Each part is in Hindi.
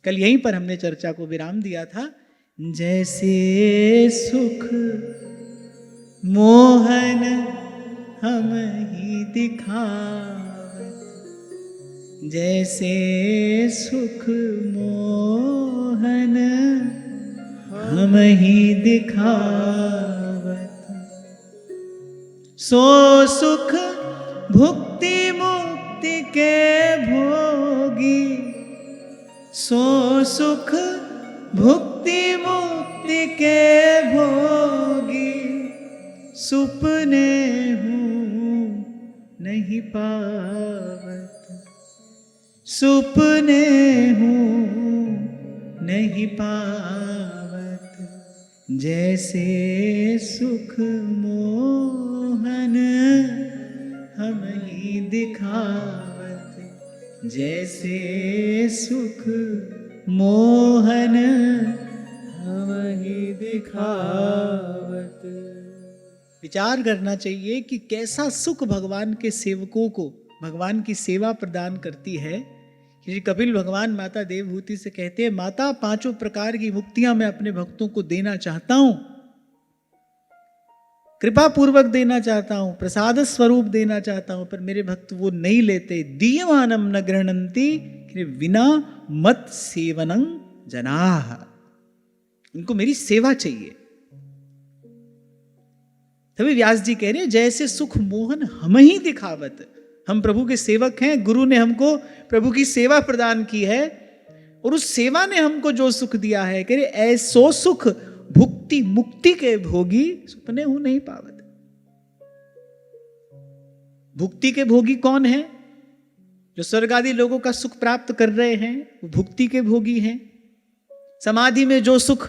कल यहीं पर हमने चर्चा को विराम दिया था। जैसे सुख मोहन हम ही दिखावत, जैसे सुख मोहन हम ही दिखावत, सो सुख भुक्ति मुक्ति के भोगी, सो सुख भुक्ति मुक्ति के भोगी, सुपने हूँ नहीं पावत, सुपने हूँ नहीं पावत, जैसे सुख मोहन हम ही दिखावत, जैसे सुख मोहन हम ही दिखावत। विचार करना चाहिए कि कैसा सुख भगवान के सेवकों को भगवान की सेवा प्रदान करती है। श्री कपिल भगवान माता देवहूति से कहते हैं, माता 5 प्रकार की मुक्तियां मैं अपने भक्तों को देना चाहता हूं, कृपा पूर्वक देना चाहता हूं, प्रसाद स्वरूप देना चाहता हूं, पर मेरे भक्त वो नहीं लेते। दीयमानम न गृह्णन्ति विना मत सेवनं जनाः, इनको मेरी सेवा चाहिए। तभी व्यास जी कह रहे हैं, जैसे सुख मोहन हम ही दिखावत, हम प्रभु के सेवक हैं, गुरु ने हमको प्रभु की सेवा प्रदान की है और उस सेवा ने हमको जो सुख दिया है, कह रहे ऐसो सुख भुक्ति मुक्ति के भोगी, सुपने हूं नहीं पावत। भुक्ति के भोगी कौन है? जो स्वर्ग आदि लोगों का सुख प्राप्त कर रहे हैं वो भुक्ति के भोगी हैं। समाधि में जो सुख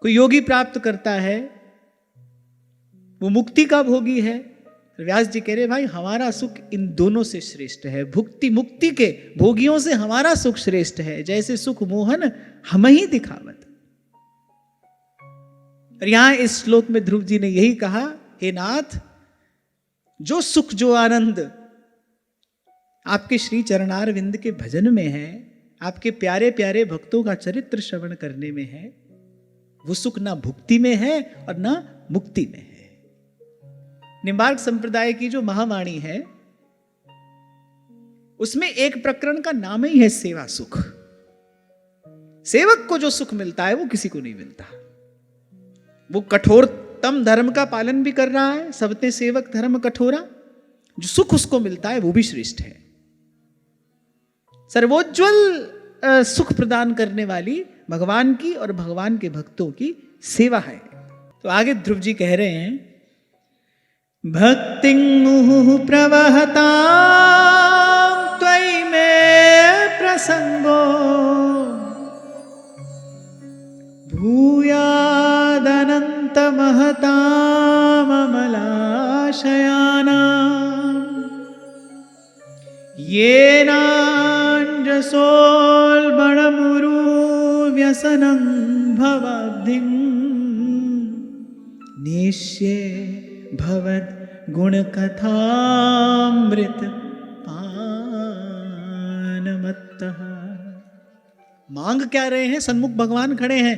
कोई योगी प्राप्त करता है वो मुक्ति का भोगी है। व्यास जी कह रहे भाई हमारा सुख इन दोनों से श्रेष्ठ है, भुक्ति मुक्ति के भोगियों से हमारा सुख श्रेष्ठ है, जैसे सुख मोहन हम ही दिखावत। और यहां इस श्लोक में ध्रुव जी ने यही कहा, हे नाथ, जो सुख जो आनंद आपके श्री चरणार विंद के भजन में है, आपके प्यारे प्यारे भक्तों का चरित्र श्रवण करने में है, वो सुख ना भुक्ति में है और ना मुक्ति में है। निम्बार्क संप्रदाय की जो महावाणी है उसमें एक प्रकरण का नाम ही है सेवा सुख। सेवक को जो सुख मिलता है वो किसी को नहीं मिलता। वो कठोरतम धर्म का पालन भी कर रहा है, सबते सेवक धर्म कठोरा, जो सुख उसको मिलता है वो भी श्रेष्ठ है। सर्वोज्वल सुख प्रदान करने वाली भगवान की और भगवान के भक्तों की सेवा है। तो आगे ध्रुव जी कह रहे हैं, भक्तिं मुहुः प्रवहतां त्वयि मे प्रसंगो भूयादनंत महताम् अमलाशयानां येनाञ्जसोल्बणमुरु व्यसनं भवाब्धिं निश्ये भवत् गुणकथामृत पानमत्तः। मांग क्या रहे हैं? सन्मुख भगवान खड़े हैं,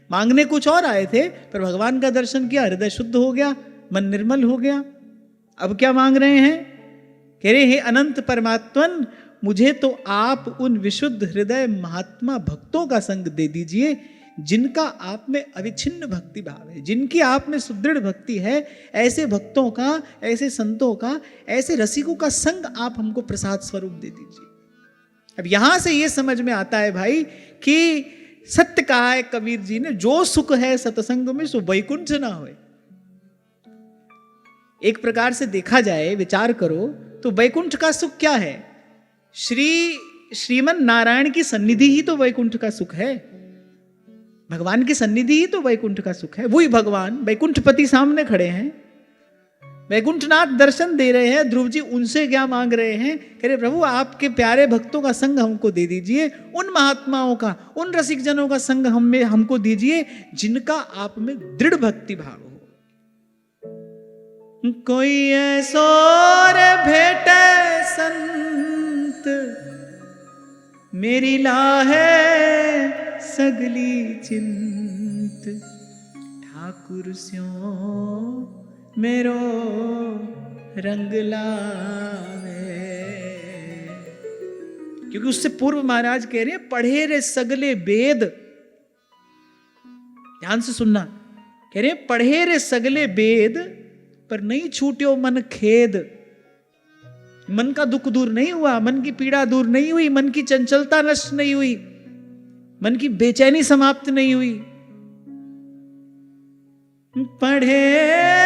मांगने कुछ और आए थे, पर भगवान का दर्शन किया, हृदय शुद्ध हो गया, मन निर्मल हो गया। अब क्या मांग रहे हैं? कह रहे हे अनंत परमात्मन, मुझे तो आप उन विशुद्ध हृदय महात्मा भक्तों का संग दे दीजिए जिनका आप में अविच्छिन्न भक्ति भाव है, जिनकी आप में सुदृढ़ भक्ति है। ऐसे भक्तों का, ऐसे संतों का, ऐसे रसिकों का संग आप हमको प्रसाद स्वरूप दे दीजिए। अब यहां से ये समझ में आता है भाई कि सत्य कहा है कबीर जी ने, जो सुख है सत्संग में सो वैकुंठ ना होए। एक प्रकार से देखा जाए, विचार करो तो वैकुंठ का सुख क्या है? श्रीमन नारायण की सन्निधि ही तो वैकुंठ का सुख है। भगवान की सन्निधि ही तो वैकुंठ का सुख है। वही भगवान वैकुंठपति सामने खड़े हैं, वैकुंठनाथ दर्शन दे रहे हैं। ध्रुव जी उनसे क्या मांग रहे हैं? कह रहे प्रभु आपके प्यारे भक्तों का संग हमको दे दीजिए, उन महात्माओं का, उन रसिक जनों का संग हमको दीजिए जिनका आप में दृढ़ भक्ति भाव हो। कोई ऐसो रे भेटे संत मेरी लाहे सगली चिंत, ठाकुर स्यों मेरो रंग लावे। क्योंकि उससे पूर्व महाराज कह रहे हैं पढ़े रे सगले वेद, ध्यान से सुनना, कह रहे हैं पढ़े रे सगले वेद पर नहीं छूट्यो मन खेद। मन का दुख दूर नहीं हुआ, मन की पीड़ा दूर नहीं हुई, मन की चंचलता नष्ट नहीं हुई, मन की बेचैनी समाप्त नहीं हुई। पढ़े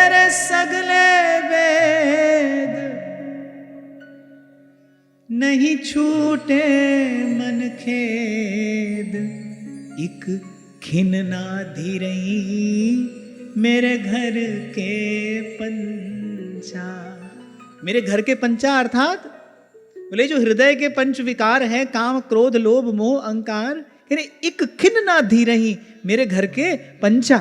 रे सगले वेद नहीं छूटे मन खेद, इक खिन ना धीरही मेरे घर के पंचा। मेरे घर के पंचा अर्थात बोले जो हृदय के पंच विकार हैं, काम क्रोध लोभ मोह अहंकार, इक खिन ना धीरही मेरे घर के पंचा।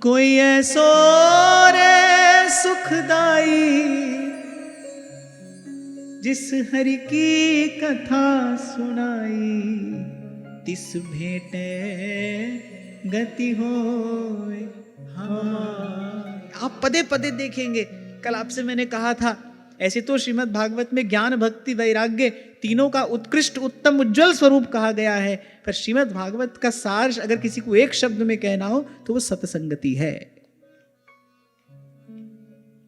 कोई ऐसो रे सुखदाई जिस हरि की कथा सुनाई, तिस भेंटे गति होए हमारी। आप पदे पदे देखेंगे, कल आपसे मैंने कहा था ऐसे तो श्रीमद् भागवत में ज्ञान भक्ति वैराग्य तीनों का उत्कृष्ट उत्तम उज्जवल स्वरूप कहा गया है, पर श्रीमद् भागवत का सार अगर किसी को एक शब्द में कहना हो तो वो सतसंगति है।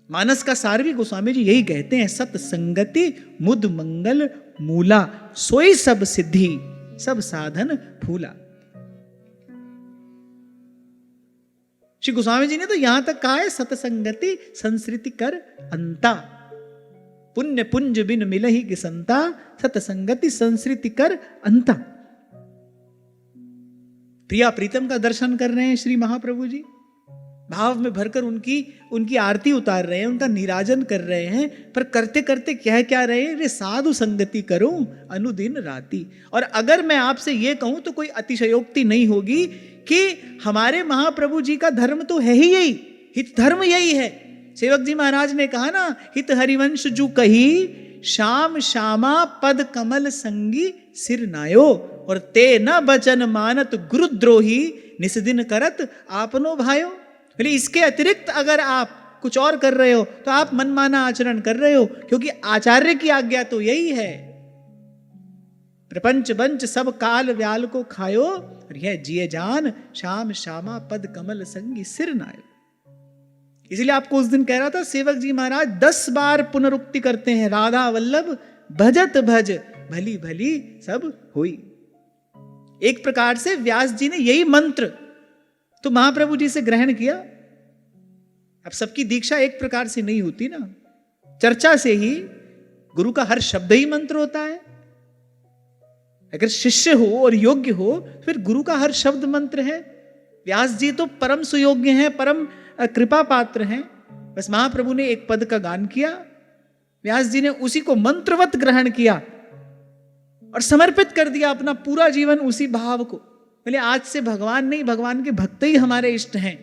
मानस का सार भी गोस्वामी जी यही कहते हैं, सतसंगति मुद मंगल मूला, सोई सब सिद्धि सब साधन फूला। श्री गोस्वामी जी ने तो यहां तक कहा है, सतसंगति संस्कृति कर अंता, पुण्य पुंज बिन मिलहि कि संता, सतसंगति संस्कृति कर अंता। प्रिया प्रीतम का दर्शन कर रहे हैं श्री महाप्रभु जी, भाव में भरकर उनकी आरती उतार रहे हैं, उनका नीराजन कर रहे हैं, पर करते करते कह क्या रहे हैं, रे साधु संगति करूं अनुदिन राती। और अगर मैं आपसे यह कहूं तो कोई अतिशयोक्ति नहीं होगी कि हमारे महाप्रभु जी का धर्म तो है ही यही, हित धर्म यही है। सेवक जी महाराज ने कहा ना, हित हरिवंश जू कही श्याम श्यामा पद कमल संगी सिर नायो, और ते न बचन मानत गुरुद्रोही निस्दिन करत आपनो भायो। बोले इसके अतिरिक्त अगर आप कुछ और कर रहे हो तो आप मनमाना आचरण कर रहे हो, क्योंकि आचार्य की आज्ञा तो यही है, प्रपंच बंच सब काल व्याल को खायो, और यह जिए जान श्याम श्यामा पद कमल संगी सिर नायो। इसलिए आपको उस दिन कह रहा था, सेवक जी महाराज 10 बार पुनरुक्ति करते हैं, राधा वल्लभ भजत भज भली भली सब हुई। एक प्रकार से व्यास जी ने यही मंत्र तो महाप्रभु जी से ग्रहण किया। अब सबकी दीक्षा एक प्रकार से नहीं होती ना, चर्चा से ही गुरु का हर शब्द ही मंत्र होता है। अगर शिष्य हो और योग्य हो फिर गुरु का हर शब्द मंत्र है। व्यास जी तो परम सुयोग्य हैं, परम कृपा पात्र हैं। बस महाप्रभु ने एक पद का गान किया, व्यास जी ने उसी को मंत्रवत ग्रहण किया और समर्पित कर दिया अपना पूरा जीवन उसी भाव को। बोले आज से भगवान नहीं, भगवान के भक्त ही हमारे इष्ट हैं,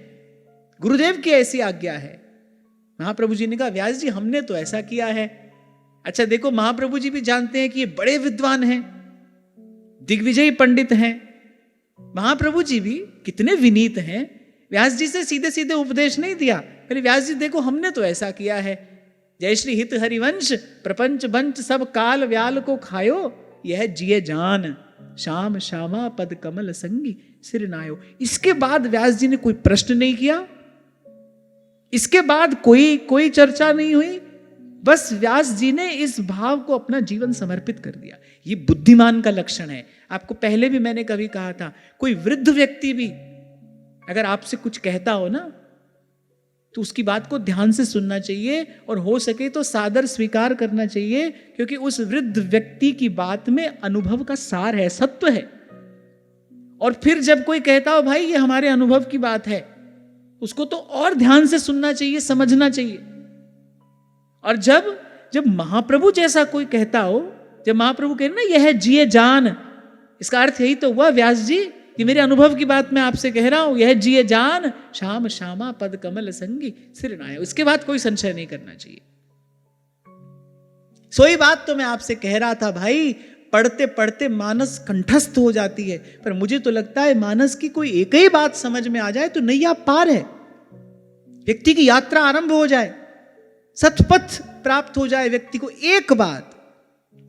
गुरुदेव की ऐसी आज्ञा है। महाप्रभु जी ने कहा, व्यास जी हमने तो ऐसा किया है। अच्छा देखो, महाप्रभु जी भी जानते हैं कि ये बड़े विद्वान हैं, दिग्विजयी पंडित हैं। महाप्रभु जी भी कितने विनीत हैं, व्यास जी से सीधे सीधे उपदेश नहीं दिया। फिर व्यास जी देखो हमने तो ऐसा किया है, जय श्री हित हरिवंश प्रपंच बंच सब काल व्याल को खायो, यह जिए जान श्याम श्यामा पद कमल संगी सिर नायो। इसके बाद व्यास जी ने कोई प्रश्न नहीं किया, इसके बाद कोई चर्चा नहीं हुई, बस व्यास जी ने इस भाव को अपना जीवन समर्पित कर दिया। ये बुद्धिमान का लक्षण है। आपको पहले भी मैंने कभी कहा था, कोई वृद्ध व्यक्ति भी अगर आपसे कुछ कहता हो ना तो उसकी बात को ध्यान से सुनना चाहिए और हो सके तो सादर स्वीकार करना चाहिए, क्योंकि उस वृद्ध व्यक्ति की बात में अनुभव का सार है, सत्व है। और फिर जब कोई कहता हो भाई ये हमारे अनुभव की बात है, उसको तो और ध्यान से सुनना चाहिए, समझना चाहिए। और जब महाप्रभु जैसा कोई कहता हो, जब महाप्रभु कह रहे ना यह जिए जान, इसका अर्थ यही तो हुआ व्यास जी कि मेरे अनुभव की बात मैं आपसे कह रहा हूं, यह जिए जान श्याम श्यामा पद कमल संगी सिर नायो। इसके बाद कोई संशय नहीं करना चाहिए। सोई बात तो मैं आपसे कह रहा था भाई, पढ़ते पढ़ते मानस कंठस्थ हो जाती है, पर मुझे तो लगता है मानस की कोई एक ही बात समझ में आ जाए तो नैया पार है, व्यक्ति की यात्रा आरंभ हो जाए, सतपथ प्राप्त हो जाए व्यक्ति को। एक बात,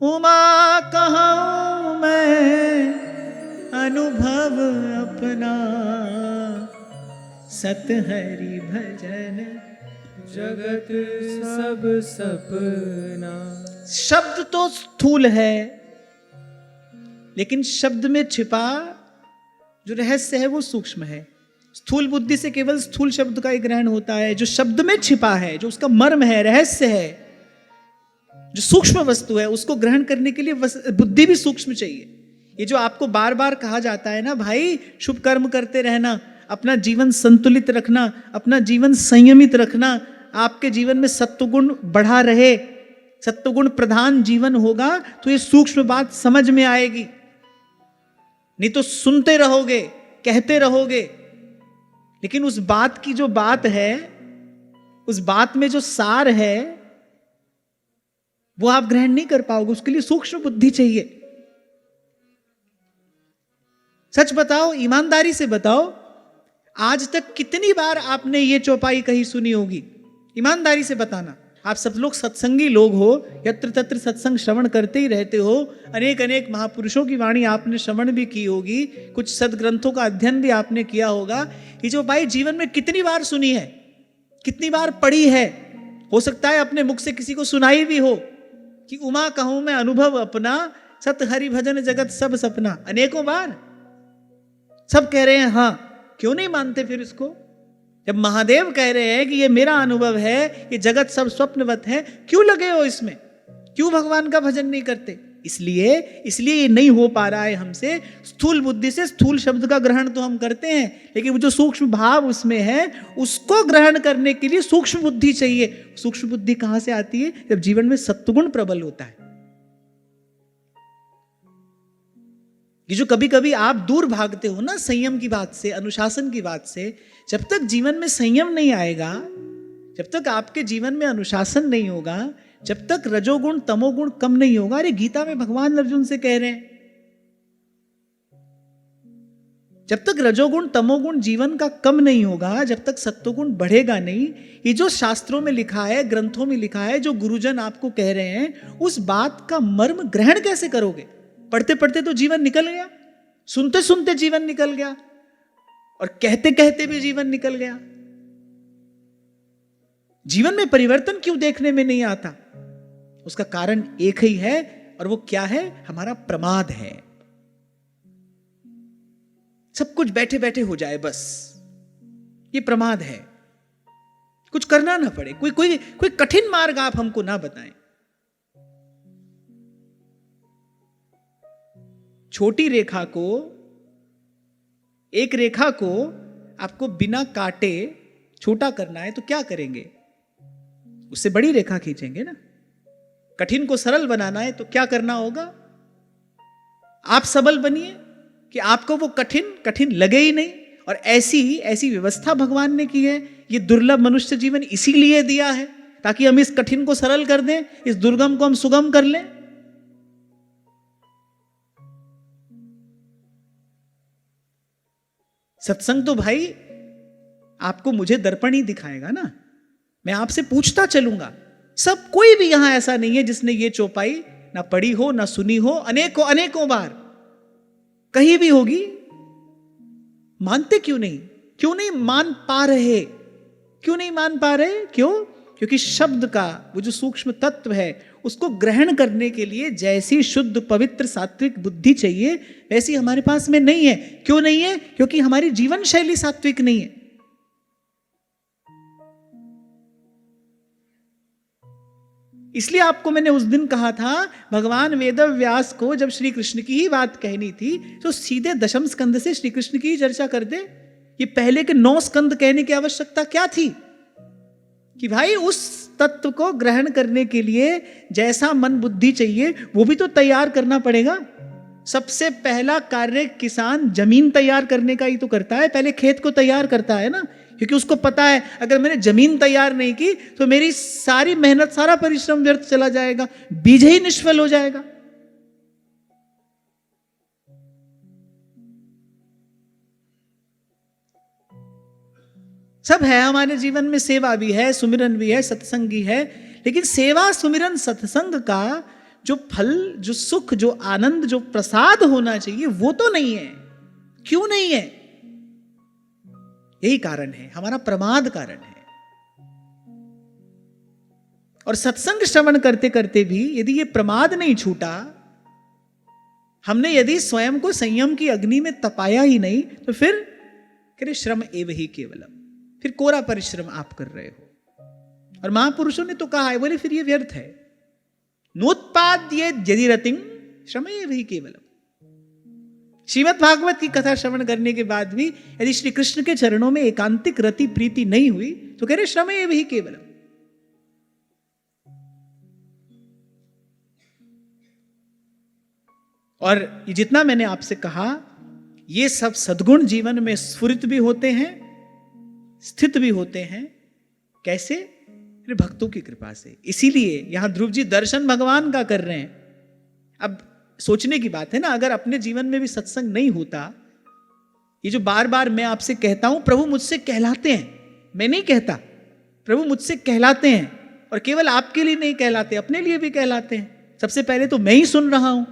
उमा कहूं मैं अनुभव अपना, सत हरि भजन जगत सब सपना। शब्द तो स्थूल है, लेकिन शब्द में छिपा जो रहस्य है वो सूक्ष्म है। स्थूल बुद्धि से केवल स्थूल शब्द का ही ग्रहण होता है, जो शब्द में छिपा है, जो उसका मर्म है, रहस्य है, जो सूक्ष्म वस्तु है, उसको ग्रहण करने के लिए बुद्धि भी सूक्ष्म चाहिए। ये जो आपको बार बार कहा जाता है ना भाई, शुभ कर्म करते रहना, अपना जीवन संतुलित रखना, अपना जीवन संयमित रखना, आपके जीवन में सत्वगुण बढ़ा रहे, सत्वगुण प्रधान जीवन होगा, तो ये सूक्ष्म बात समझ में आएगी। नहीं तो सुनते रहोगे, कहते रहोगे, लेकिन उस बात की जो बात है, उस बात में जो सार है, वो आप ग्रहण नहीं कर पाओगे। उसके लिए सूक्ष्म बुद्धि चाहिए। सच बताओ, ईमानदारी से बताओ, आज तक कितनी बार आपने ये चौपाई कही सुनी होगी? ईमानदारी से बताना। आप सब लोग सत्संगी लोग हो, यत्र तत्र सत्संग श्रवण करते ही रहते हो, अनेक अनेक महापुरुषों की वाणी आपने श्रवण भी की होगी, कुछ सदग्रंथों का अध्ययन भी आपने किया होगा। ये चौपाई जीवन में कितनी बार सुनी है, कितनी बार पढ़ी है? हो सकता है अपने मुख से किसी को सुनाई भी हो कि उमा कहूं मैं अनुभव अपना, सत हरि भजन जगत सब सपना। अनेकों बार सब कह रहे हैं हाँ, क्यों नहीं मानते फिर इसको? जब महादेव कह रहे हैं कि ये मेरा अनुभव है, ये जगत सब स्वप्नवत है, क्यों लगे हो इसमें? क्यों भगवान का भजन नहीं करते? इसलिए ये नहीं हो पा रहा है हमसे। स्थूल बुद्धि से स्थूल शब्द का ग्रहण तो हम करते हैं, लेकिन वो जो सूक्ष्म भाव उसमें है, उसको ग्रहण करने के लिए सूक्ष्म बुद्धि चाहिए। सूक्ष्म बुद्धि कहां से आती है? जब जीवन में सत्वगुण प्रबल होता है। ये जो कभी कभी आप दूर भागते हो ना संयम की बात से, अनुशासन की बात से, जब तक जीवन में संयम नहीं आएगा, जब तक आपके जीवन में अनुशासन नहीं होगा, जब तक रजोगुण तमोगुण कम नहीं होगा। अरे गीता में भगवान अर्जुन से कह रहे हैं, जब तक रजोगुण तमोगुण जीवन का कम नहीं होगा, जब तक सत्वगुण बढ़ेगा नहीं। ये जो शास्त्रों में लिखा है, ग्रंथों में लिखा है, जो गुरुजन आपको कह रहे हैं, उस बात का मर्म ग्रहण कैसे करोगे? पढ़ते पढ़ते तो जीवन निकल गया, सुनते सुनते जीवन निकल गया, और कहते कहते भी जीवन निकल गया। जीवन में परिवर्तन क्यों देखने में नहीं आता? उसका कारण एक ही है, और वो क्या है? हमारा प्रमाद है। सब कुछ बैठे बैठे हो जाए बस, ये प्रमाद है। कुछ करना ना पड़े, कोई कठिन मार्ग आप हमको ना बताएं। छोटी रेखा को, एक रेखा को आपको बिना काटे छोटा करना है तो क्या करेंगे? उससे बड़ी रेखा खींचेंगे ना। कठिन को सरल बनाना है तो क्या करना होगा? आप सबल बनिए कि आपको वो कठिन लगे ही नहीं। और ऐसी व्यवस्था भगवान ने की है। ये दुर्लभ मनुष्य जीवन इसीलिए दिया है ताकि हम इस कठिन को सरल कर दें, इस दुर्गम को हम सुगम कर लें। सत्संग तो भाई आपको मुझे दर्पण ही दिखाएगा ना। मैं आपसे पूछता चलूंगा। सब कोई भी यहां ऐसा नहीं है जिसने ये चौपाई ना पढ़ी हो, ना सुनी हो। अनेकों बार कहीं भी होगी। मानते क्यों नहीं मान पा रहे? क्यों? क्योंकि शब्द का वो जो सूक्ष्म तत्व है उसको ग्रहण करने के लिए जैसी शुद्ध पवित्र सात्विक बुद्धि चाहिए वैसी हमारे पास में नहीं है। क्यों नहीं है? क्योंकि हमारी जीवन शैली सात्विक नहीं है। इसलिए आपको मैंने उस दिन कहा था, भगवान वेदव्यास को जब श्री कृष्ण की ही बात कहनी थी तो सीधे दशम स्कंद से श्री कृष्ण की ही चर्चा कर दे। ये पहले के 9 स्कंद कहने की आवश्यकता क्या थी? कि भाई उस तत्व को ग्रहण करने के लिए जैसा मन बुद्धि चाहिए वो भी तो तैयार करना पड़ेगा। सबसे पहला कार्य किसान जमीन तैयार करने का ही तो करता है, पहले खेत को तैयार करता है ना। क्योंकि उसको पता है अगर मैंने जमीन तैयार नहीं की तो मेरी सारी मेहनत, सारा परिश्रम व्यर्थ चला जाएगा, बीज ही निष्फल हो जाएगा। सब है हमारे जीवन में, सेवा भी है, सुमिरन भी है, सत्संग भी है, लेकिन सेवा सुमिरन सत्संग का जो फल, जो सुख, जो आनंद, जो प्रसाद होना चाहिए वो तो नहीं है। क्यों नहीं है? यही कारण है, हमारा प्रमाद कारण है। और सत्संग श्रवण करते करते भी यदि ये प्रमाद नहीं छूटा, हमने यदि स्वयं को संयम की अग्नि में तपाया ही नहीं, तो फिर करे श्रम एव ही केवलम, फिर कोरा परिश्रम आप कर रहे हो। और महापुरुषों ने तो कहा है, बोले फिर ये व्यर्थ है। नोत्पाद्य यदि रतिं श्रम एव ही केवलम। श्रीमद् भागवत की कथा श्रवण करने के बाद भी यदि श्री कृष्ण के चरणों में एकांतिक रति प्रीति नहीं हुई तो कह रहे श्रम एव ही केवलम। और ये जितना मैंने आपसे कहा, ये सब सद्गुण जीवन में स्फुरित भी होते हैं, स्थित भी होते हैं। कैसे? भक्तों की कृपा से। इसीलिए यहां ध्रुव जी दर्शन भगवान का कर रहे हैं। अब सोचने की बात है ना, अगर अपने जीवन में भी सत्संग नहीं होता, ये जो बार बार मैं आपसे कहता हूं प्रभु मुझसे कहलाते हैं, मैं नहीं कहता, प्रभु मुझसे कहलाते हैं, और केवल आपके लिए नहीं कहलाते, अपने लिए भी कहलाते हैं। सबसे पहले तो मैं ही सुन रहा हूं,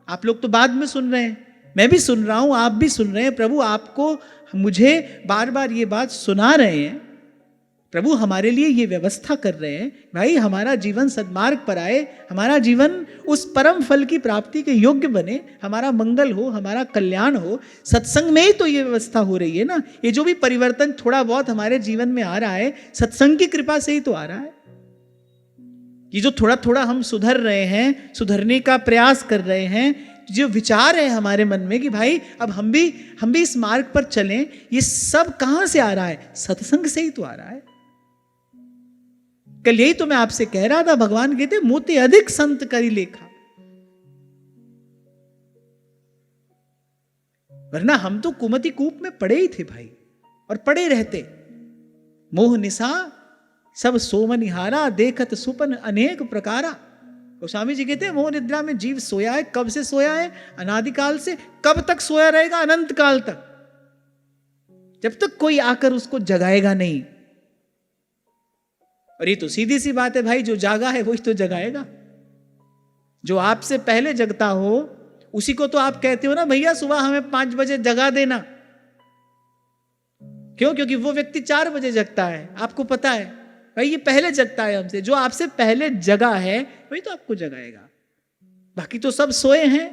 आप लोग तो बाद में सुन रहे हैं, मैं भी सुन रहा हूं, आप भी सुन रहे हैं। प्रभु आपको, मुझे बार बार ये बात सुना रहे हैं। प्रभु हमारे लिए ये व्यवस्था कर रहे हैं, भाई हमारा जीवन सद्मार्ग पर आए, हमारा जीवन उस परम फल की प्राप्ति के योग्य बने, हमारा मंगल हो, हमारा कल्याण हो। सत्संग में ही तो ये व्यवस्था हो रही है ना। ये जो भी परिवर्तन थोड़ा बहुत हमारे जीवन में आ रहा है, सत्संग की कृपा से ही तो आ रहा है। ये जो थोड़ा थोड़ा हम सुधर रहे हैं, सुधरने का प्रयास कर रहे हैं, जो विचार है हमारे मन में कि भाई अब हम भी इस मार्ग पर चलें, ये सब कहां से आ रहा है? सत्संग से ही तो आ रहा है। कल यही तो मैं आपसे कह रहा था, भगवान कहते मोते अधिक संत करी लेखा। वरना हम तो कुमति कूप में पड़े ही थे भाई, और पड़े रहते। मोह निशा सब सोमनिहारा, देखत सुपन अनेक प्रकारा। गोस्वामी जी कहते हैं मोह निद्रा में जीव सोया है। कब से सोया है? अनादिकाल से। कब तक सोया रहेगा? अनंत काल तक, जब तक कोई आकर उसको जगाएगा नहीं। और ये तो सीधी सी बात है भाई, जो जागा है वही तो जगाएगा। जो आपसे पहले जगता हो उसी को तो आप कहते हो ना, भैया सुबह हमें 5 बजे जगा देना। क्यों? क्योंकि वो व्यक्ति 4 बजे जगता है, आपको पता है भाई ये पहले जगता है हमसे। जो आपसे पहले जगा है वही तो आपको जगाएगा। बाकी तो सब सोए हैं।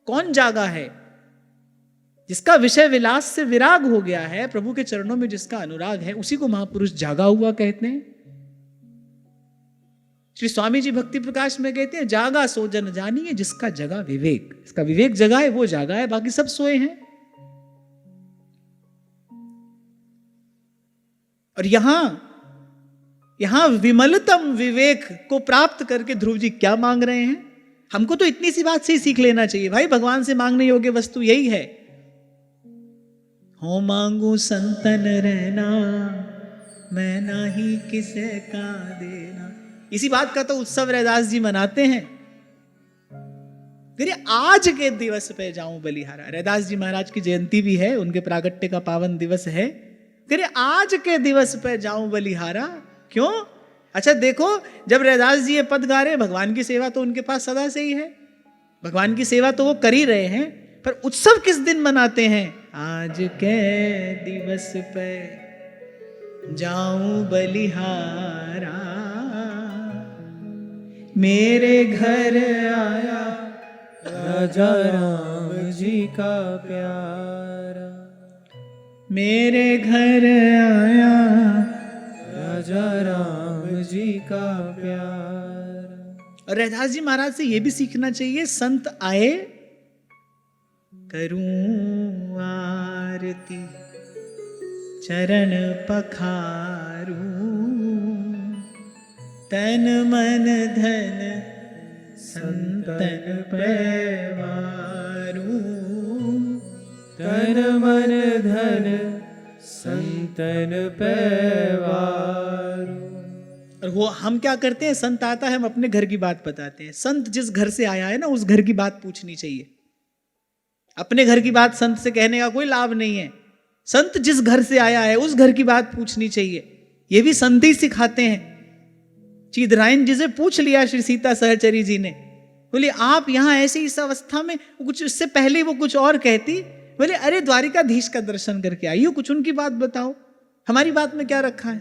कौन जागा है? जिसका विषय विलास से विराग हो गया है, प्रभु के चरणों में जिसका अनुराग है, उसी को महापुरुष जागा हुआ कहते हैं। श्री स्वामी जी भक्ति प्रकाश में कहते हैं, जागा सो जन जानिए, जिसका जगा विवेक। इसका विवेक जगा है वो जागा है, बाकी सब सोए हैं। और यहां विमलतम विवेक को प्राप्त करके ध्रुव जी क्या मांग रहे हैं? हमको तो इतनी सी बात से ही सीख लेना चाहिए भाई, भगवान से मांगने योग्य वस्तु यही है। हो मांगू संतन रहना, मैं नाही किसे का देना। इसी बात का तो उत्सव रैदास जी मनाते हैं। फिर आज के दिवस पे जाऊं बलिहारा। रैदास जी महाराज की जयंती भी है, उनके प्रागट्य का पावन दिवस है। फिर आज के दिवस पे जाऊं बलिहारा। क्यों? अच्छा देखो, जब रैदास जी ये पद गा रहे, भगवान की सेवा तो उनके पास सदा से ही है, भगवान की सेवा तो वो कर ही रहे हैं। पर उत्सव किस दिन मनाते हैं? आज के दिवस पे जाऊं बलिहारा, मेरे घर आया राजा राम जी का प्यारा। मेरे घर आया राजा राम जी का प्यारा। और रैदास जी महाराज से ये भी सीखना चाहिए, संत आए करूं आरती, चरण पखारूं, तन मन धन संतन पैवारूं, तन मन धन संतन पैवारू। और वो हम क्या करते हैं, संत आता है हम अपने घर की बात बताते हैं। संत जिस घर से आया है ना उस घर की बात पूछनी चाहिए। अपने घर की बात संत से कहने का कोई लाभ नहीं है। संत जिस घर से आया है उस घर की बात पूछनी चाहिए। ये भी संत ही सिखाते हैं। चीदरायन जी से पूछ लिया श्री सीता सहचरी जी ने, बोले आप यहाँ ऐसे इस अवस्था में, कुछ इससे पहले वो कुछ और कहती, बोले अरे द्वारिकाधीश का दर्शन करके आई हो, कुछ उनकी बात बताओ, हमारी बात में क्या रखा है।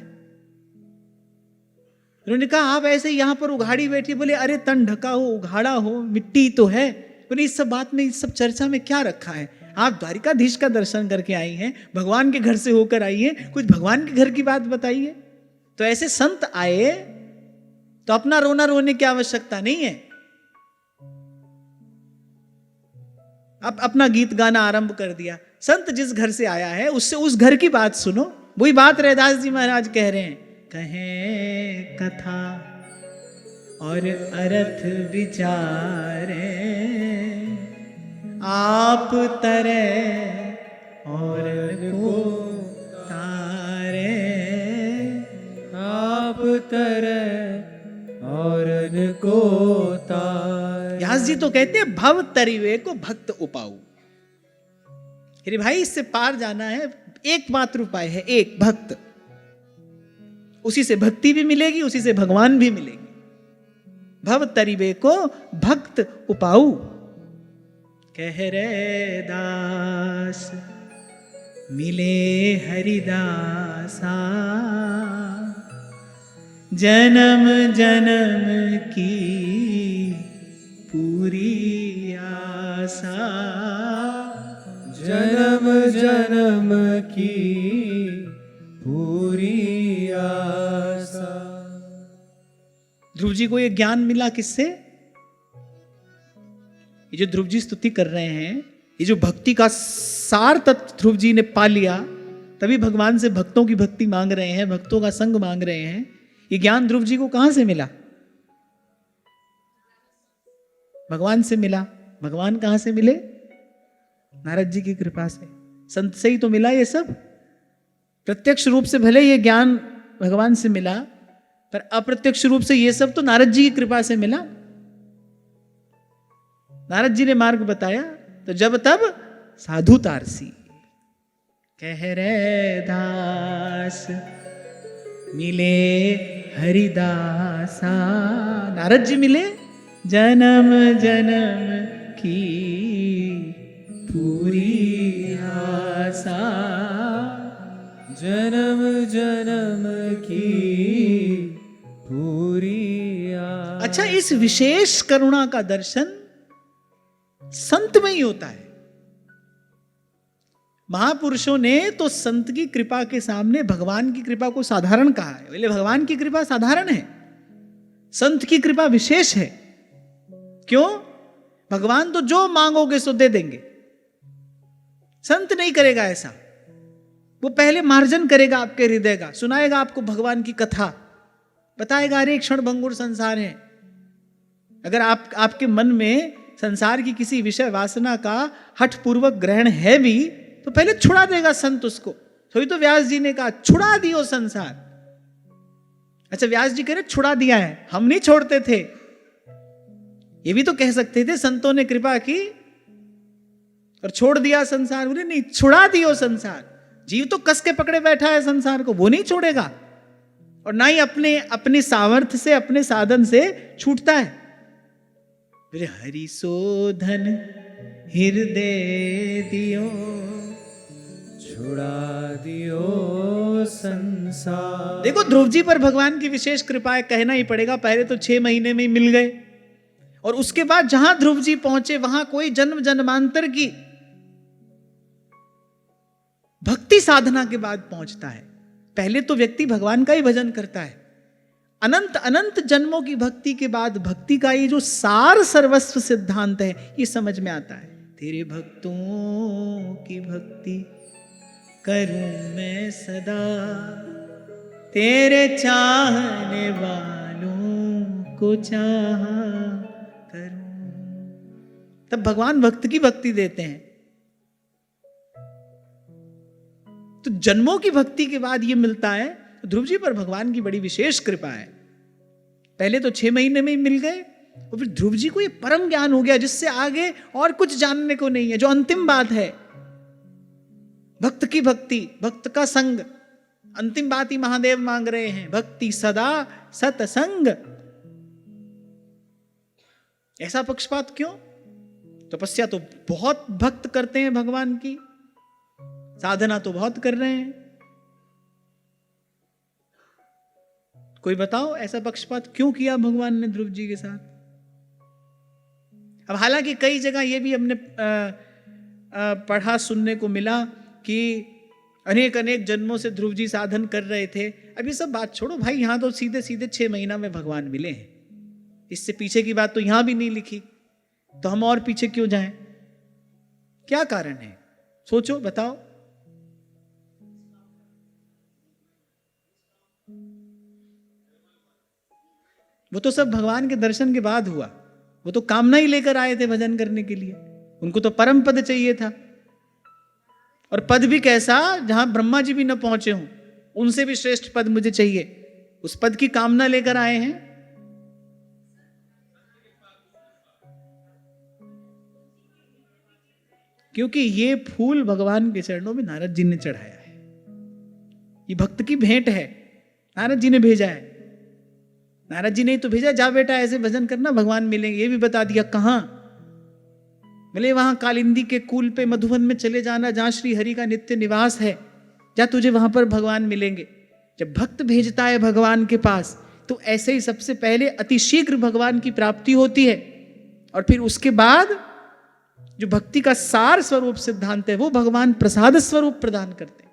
उन्होंने कहा आप ऐसे यहाँ पर उघाड़ी बैठी, बोले अरे तन ढका हो, उघाड़ा हो, मिट्टी तो है, बोले इस सब बात में, इस सब चर्चा में क्या रखा है। आप द्वारिकाधीश का दर्शन करके आई हैं, भगवान के घर से होकर आई हैं, कुछ भगवान के घर की बात बताइए। तो ऐसे संत आए तो अपना रोना रोने की आवश्यकता नहीं है। अब अपना गीत गाना आरंभ कर दिया। संत जिस घर से आया है उससे उस घर की बात सुनो। वही बात रैदास जी महाराज कह रहे हैं, कहें कथा और अर्थ विचारे, आप तरे और को तारे, आप तरे और को तारे। व्यास जी तो कहते हैं भव तरिवे को भक्त उपाऊ। अरे भाई इससे पार जाना है, एकमात्र उपाय है, एक भक्त। उसी से भक्ति भी मिलेगी, उसी से भगवान भी मिलेंगे। भव तरिवे को भक्त उपाऊ। कह रे दास मिले हरिदासा, जन्म जन्म की पूरी आशा, जन्म जन्म की पूरी आशा। ध्रुव जी को ये ज्ञान मिला किससे? ये जो ध्रुव जी स्तुति कर रहे हैं, ये जो भक्ति का सार तत्व ध्रुव जी ने पा लिया, तभी भगवान से भक्तों की भक्ति मांग रहे हैं, भक्तों का संग मांग रहे हैं। ये ज्ञान ध्रुव जी को कहां से मिला? भगवान से मिला। भगवान कहां से मिले? नारद जी की कृपा से, संत से ही तो मिला ये सब। प्रत्यक्ष रूप से भले ये ज्ञान भगवान से मिला, पर अप्रत्यक्ष रूप से ये सब तो नारद जी की कृपा से मिला। नारद जी ने मार्ग बताया, तो जब तब साधु तारसी। कह रे दास मिले हरिदासा, नारद जी मिले, जन्म जन्म की पूरी आशा, जन्म जन्म की पूरी आशा। अच्छा, इस विशेष करुणा का दर्शन संत में ही होता है। महापुरुषों ने तो संत की कृपा के सामने भगवान की कृपा को साधारण कहा है। बोले भगवान की कृपा साधारण है, संत की कृपा विशेष है। क्यों? भगवान तो जो मांगोगे सो दे देंगे, संत नहीं करेगा ऐसा। वो पहले मार्जन करेगा आपके हृदय का, सुनाएगा आपको भगवान की कथा, बताएगा अरे क्षण भंगुर संसार है। अगर आपके मन में संसार की किसी विषय वासना का हठ पूर्वक ग्रहण है भी, तो पहले छुड़ा देगा संत उसको। तो तो व्यास जी ने कहा छुड़ा दियो संसार। अच्छा, व्यास जी कह रहे छुड़ा दिया है, हम नहीं छोड़ते थे। ये भी तो कह सकते थे संतों ने कृपा की और छोड़ दिया संसार। बोले नहीं, छुड़ा दियो संसार। जीव तो कस के पकड़े बैठा है संसार को, वो नहीं छोड़ेगा, और ना ही अपने सामर्थ्य से, अपने साधन से छूटता है। बोले हरि शोधन हृदय दियो, छुड़ा दियो संसार। देखो ध्रुव जी पर भगवान की विशेष कृपा है, कहना ही पड़ेगा। पहले तो 6 महीने में ही मिल गए, और उसके बाद जहां ध्रुव जी पहुंचे वहां कोई जन्म जन्मांतर की भक्ति साधना के बाद पहुंचता है। पहले तो व्यक्ति भगवान का ही भजन करता है। अनंत अनंत जन्मों की भक्ति के बाद भक्ति का ये जो सार सर्वस्व सिद्धांत है, ये समझ में आता है। तेरे भक्तों की भक्ति करूं मैं सदा, तेरे चाहने वालों को चाहा करूं। तब भगवान भक्त की भक्ति देते हैं। तो जन्मों की भक्ति के बाद ये मिलता है। ध्रुव जी पर भगवान की बड़ी विशेष कृपा है। पहले तो 6 महीने में ही मिल गए और फिर ध्रुव जी को ये परम ज्ञान हो गया जिससे आगे और कुछ जानने को नहीं है, जो अंतिम बात है। भक्त की भक्ति, भक्त का संग, अंतिम बात ही महादेव मांग रहे हैं, भक्ति सदा सतसंग। ऐसा पक्षपात क्यों? तपस्या तो बहुत भक्त करते हैं भगवान की, साधना तो बहुत कर रहे हैं, कोई बताओ ऐसा पक्षपात क्यों किया भगवान ने ध्रुव जी के साथ? अब हालांकि कई जगह यह भी हमने पढ़ा, सुनने को मिला कि अनेक अनेक जन्मों से ध्रुव जी साधन कर रहे थे। अब ये सब बात छोड़ो भाई, यहां तो सीधे सीधे 6 महीना में भगवान मिले हैं। इससे पीछे की बात तो यहां भी नहीं लिखी, तो हम और पीछे क्यों जाएं? क्या कारण है? सोचो, बताओ। वो तो सब भगवान के दर्शन के बाद हुआ। वो तो कामना ही लेकर आए थे भजन करने के लिए, उनको तो परम पद चाहिए था। और पद भी कैसा, जहां ब्रह्मा जी भी न पहुंचे हों, उनसे भी श्रेष्ठ पद मुझे चाहिए। उस पद की कामना लेकर आए हैं। क्योंकि ये फूल भगवान के चरणों में नारद जी ने चढ़ाया है, ये भक्त की भेंट है, नारद जी ने भेजा है। नारद जी ने तो भेजा, जा बेटा ऐसे भजन करना भगवान मिलेंगे। ये भी बता दिया कहां मिले, वहां कालिंदी के कूल पे मधुवन में चले जाना, जहां श्री हरि का नित्य निवास है, जा तुझे वहां पर भगवान मिलेंगे। जब भक्त भेजता है भगवान के पास, तो ऐसे ही सबसे पहले अतिशीघ्र भगवान की प्राप्ति होती है, और फिर उसके बाद जो भक्ति का सार स्वरूप सिद्धांत है वो भगवान प्रसाद स्वरूप प्रदान करते हैं।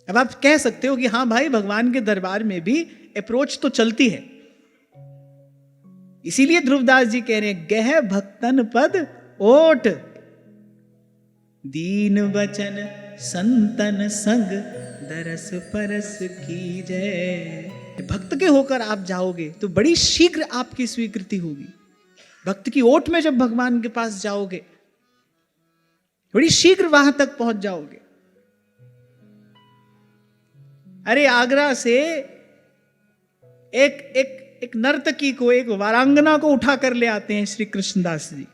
अब आप कह सकते हो कि हाँ भाई, भगवान के दरबार में भी अप्रोच तो चलती है। इसीलिए ध्रुवदास जी कह रहे हैं, गह भक्तन पद ओट, दीन वचन संतन संग, दरस परस की जय। भक्त के होकर आप जाओगे तो बड़ी शीघ्र आपकी स्वीकृति होगी। भक्त की ओट में जब भगवान के पास जाओगे, बड़ी शीघ्र वहां तक पहुंच जाओगे। अरे आगरा से एक नर्तकी को, एक वारांगना को उठा कर ले आते हैं श्री कृष्णदास जी।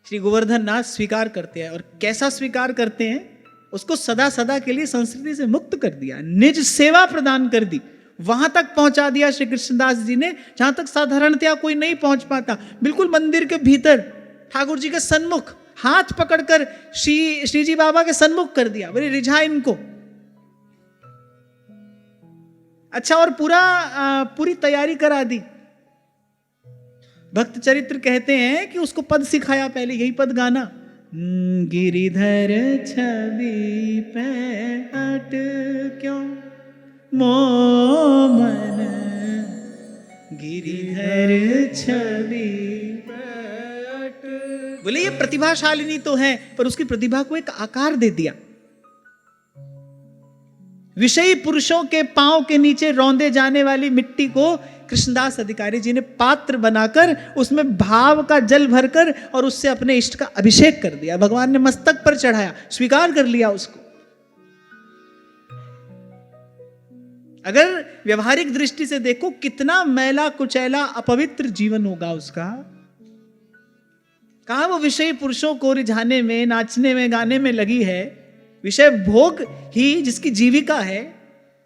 श्री गोवर्धन नाथ स्वीकार करते हैं, और कैसा स्वीकार करते हैं? उसको सदा सदा के लिए संस्कृति से मुक्त कर दिया, निज सेवा प्रदान कर दी, वहां तक पहुंचा दिया श्री कृष्णदास जी ने जहां तक साधारणतया कोई नहीं पहुंच पाता। बिल्कुल मंदिर के भीतर ठाकुर जी के सन्मुख हाथ पकड़कर श्री जी बाबा के सन्मुख कर दिया, बोले रिझा इनको। अच्छा, और पूरी तैयारी करा दी। भक्त चरित्र कहते हैं कि उसको पद सिखाया, पहले यही पद गाना, गिरिधर छवि पे अट क्यों मोमन, गिरिधर छवि पे अट। बोले ये प्रतिभाशालिनी तो है, पर उसकी प्रतिभा को एक आकार दे दिया। विषयी पुरुषों के पांव के नीचे रौंदे जाने वाली मिट्टी को कृष्णदास अधिकारी जी ने पात्र बनाकर उसमें भाव का जल भरकर और उससे अपने इष्ट का अभिषेक कर दिया। भगवान ने मस्तक पर चढ़ाया, स्वीकार कर लिया उसको। अगर व्यवहारिक दृष्टि से देखो, कितना मैला कुचैला अपवित्र जीवन होगा उसका। कहां वो विषयी पुरुषों को रिझाने में, नाचने में, गाने में लगी है। विषय भोग ही जिसकी जीविका है,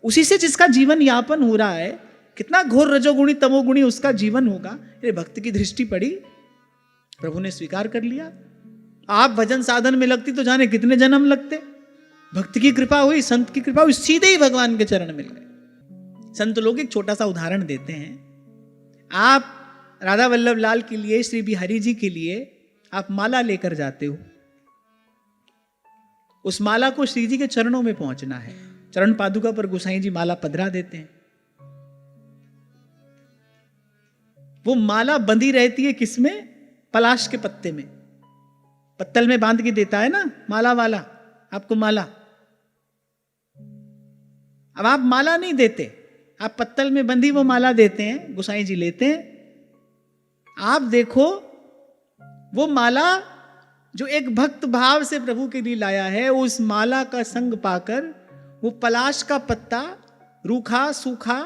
उसी से जिसका जीवन यापन हो रहा है, कितना घोर रजोगुणी तमोगुणी उसका जीवन होगा। ये भक्त की दृष्टि पड़ी, प्रभु ने स्वीकार कर लिया। आप भजन साधन में लगती तो जाने कितने जन्म लगते। भक्त की कृपा हुई, संत की कृपा हुई, सीधे ही भगवान के चरण मिल गए। संत लोग एक छोटा सा उदाहरण देते हैं। आप राधा वल्लभ लाल के लिए, श्री बिहारी जी के लिए आप माला लेकर जाते हो। उस माला को श्री जी के चरणों में पहुंचना है। चरण पादुका पर गोसाई जी माला पधरा देते हैं। वो माला बंधी रहती है किसमें? पलाश के पत्ते में। पत्तल में बांध के देता है ना माला वाला आपको माला। अब आप माला नहीं देते, आप पत्तल में बंधी वो माला देते हैं, गोसाई जी लेते हैं। आप देखो वो माला जो एक भक्त भाव से प्रभु के लिए लाया है, उस माला का संग पाकर वो पलाश का पत्ता रूखा सूखा,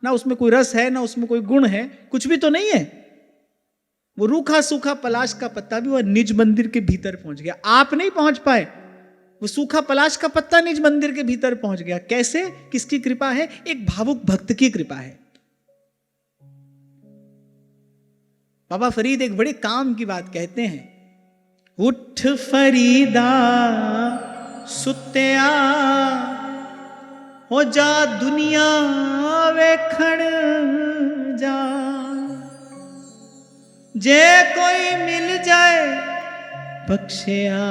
ना उसमें कोई रस है ना उसमें कोई गुण है, कुछ भी तो नहीं है, वो रूखा सूखा पलाश का पत्ता भी वह निज मंदिर के भीतर पहुंच गया। आप नहीं पहुंच पाए, वो सूखा पलाश का पत्ता निज मंदिर के भीतर पहुंच गया। कैसे? किसकी कृपा है? एक भावुक भक्त की कृपा है। बाबा फरीद एक बड़े काम की बात कहते हैं, उठ फरीदा सुत्या हो जा दुनिया वेखण जा, जे कोई मिल जाए बख्शिया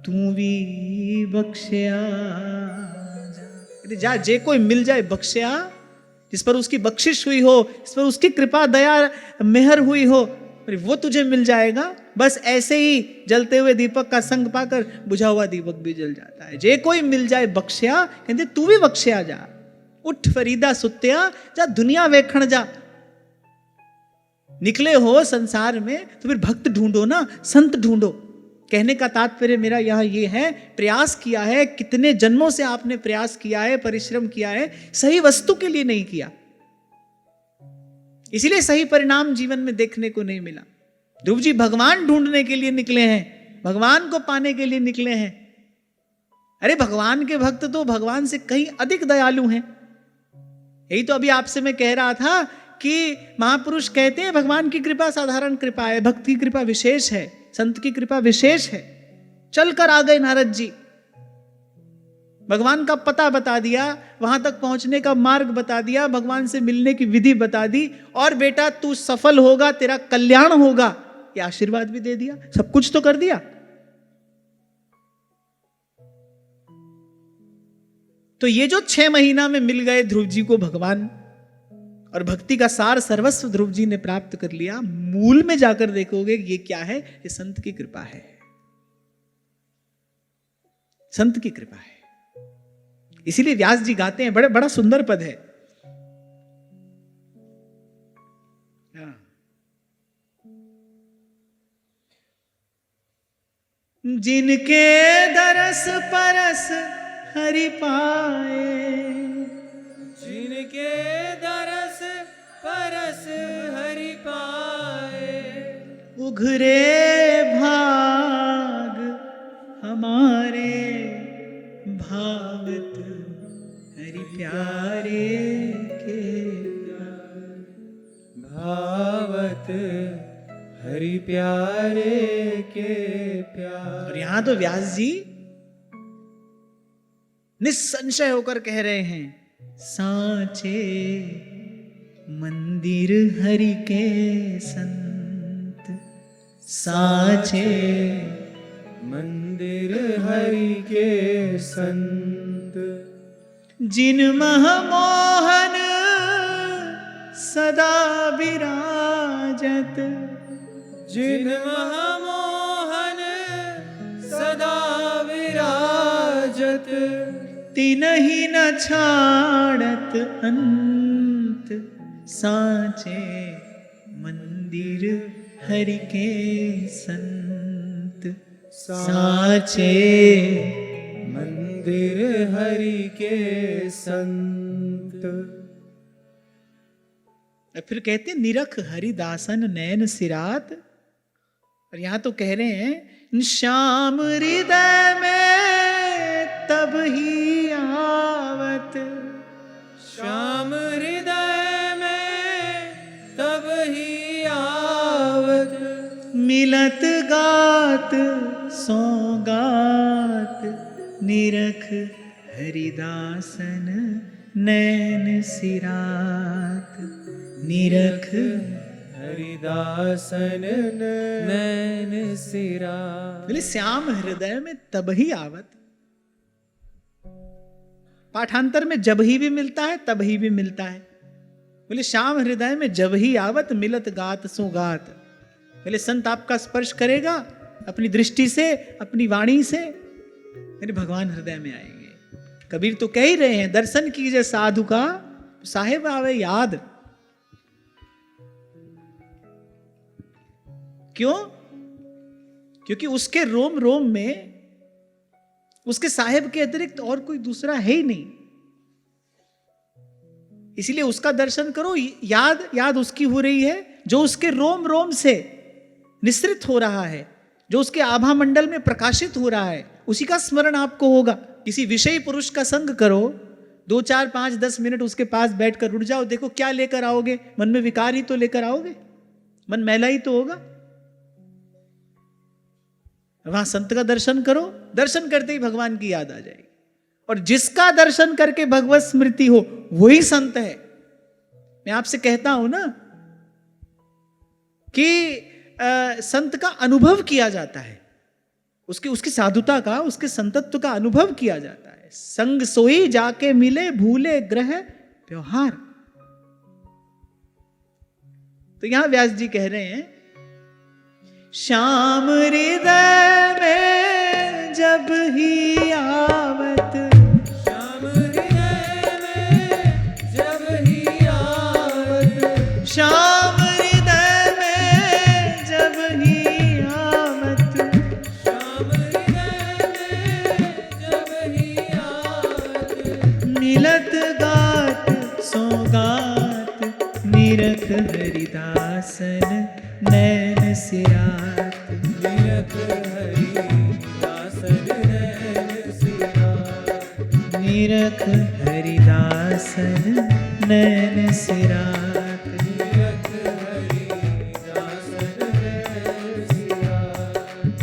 तू भी बख्शिया जा। जे कोई मिल जाए बख्शिया, जिस पर उसकी बख्शिश हुई हो, जिस पर उसकी कृपा दया मेहर हुई हो, वो तुझे मिल जाएगा। बस ऐसे ही जलते हुए दीपक का संग पाकर बुझा हुआ दीपक भी जल जाता है। जे कोई मिल जाए बख्शिया, कहते तू भी बख्शिया जा। उठ फरीदा सुत्या जा दुनिया वेखण जा। निकले हो संसार में तो फिर भक्त ढूंढो ना, संत ढूंढो। कहने का तात्पर्य मेरा यह ये है, प्रयास किया है, कितने जन्मों से आपने प्रयास किया है, परिश्रम किया है, सही वस्तु के लिए नहीं किया, इसीलिए सही परिणाम जीवन में देखने को नहीं मिला। ध्रुव जी भगवान ढूंढने के लिए निकले हैं, भगवान को पाने के लिए निकले हैं। अरे भगवान के भक्त तो भगवान से कहीं अधिक दयालु हैं। यही तो अभी आपसे मैं कह रहा था कि महापुरुष कहते हैं भगवान की कृपा साधारण कृपा है, भक्त की कृपा विशेष है, संत की कृपा विशेष है। चलकर आ गए नारद जी, भगवान का पता बता दिया, वहां तक पहुंचने का मार्ग बता दिया, भगवान से मिलने की विधि बता दी, और बेटा तू सफल होगा, तेरा कल्याण होगा, ये आशीर्वाद भी दे दिया, सब कुछ तो कर दिया। तो ये जो 6 महीना में मिल गए ध्रुव जी को भगवान, और भक्ति का सार सर्वस्व ध्रुव जी ने प्राप्त कर लिया, मूल में जाकर देखोगे ये क्या है? ये संत की कृपा है, संत की कृपा है। इसीलिए व्यास जी गाते हैं, बड़ा सुंदर पद है, जिनके दरस परस हरि पाए, जिनके दरस परस हरि पाए, उघरे भाग हमारे भावत हरि प्यारे के, भावत हरि प्यारे के प्यार। और यहां तो व्यास जी निस्संशय होकर कह रहे हैं, सांचे मंदिर हरि के संत, सांचे मंदिर हरि के संत, जिन महमोहन सदा विराजत, जिन महामोहन सदा विराजत, तिनहि न छाड़त अंत, सांचे मंदिर हरि के संत, सांचे मंदिर हरि के संत। फिर कहते हैं निरख हरिदासन नैन सिरात, और यहां तो कह रहे हैं श्याम हृदय में तब ही आवत, श्याम हृदय में तब ही आवत, मिलत गात सौगात, निरख हरिदासन नैन सिरात, निरख हरिदासन नैन सिरा। बोले श्याम हृदय में तब ही आवत, पाठांतर में जब ही भी मिलता है, तब ही भी मिलता है। बोले श्याम हृदय में जब ही आवत, मिलत गात सो गात। बोले संत आपका स्पर्श करेगा अपनी दृष्टि से, अपनी वाणी से, मेरे भगवान हृदय में आएंगे। कबीर तो कह ही रहे हैं, दर्शन कीजिए साधु का साहेब आवे याद। क्यों? क्योंकि उसके रोम रोम में उसके साहेब के अतिरिक्त और कोई दूसरा है ही नहीं। इसीलिए उसका दर्शन करो, याद उसकी हो रही है जो उसके रोम रोम से निसृत हो रहा है, जो उसके आभा मंडल में प्रकाशित हो रहा है, उसी का स्मरण आपको होगा। किसी विषयी पुरुष का संग करो, 2, 4, 5, 10 मिनट उसके पास बैठकर रुक जाओ, देखो क्या लेकर आओगे। मन में विकार ही तो लेकर आओगे, मन मैला ही तो होगा। वहां संत का दर्शन करो, दर्शन करते ही भगवान की याद आ जाएगी। और जिसका दर्शन करके भगवत स्मृति हो वही संत है। मैं आपसे कहता हूं ना कि संत का अनुभव किया जाता है, उसकी साधुता का, उसके संतत्व का अनुभव किया जाता है। संग सोई जाके मिले, भूले ग्रह व्यवहार। तो यहां व्यास जी कह रहे हैं, श्याम हृदय में जब ही आवत, श्याम हृदय में जब ही आवत, श्याम हृदय में जब ही आवत, श्याम हृदय में जब ही आवत, मिलत गात सौगात, निरख हरिदासन नैन सिरात, निरख हरिदासन नैन सिरात, निरख हरिदासन नैन सिरात। निरख हरिदासन नैन सिरात,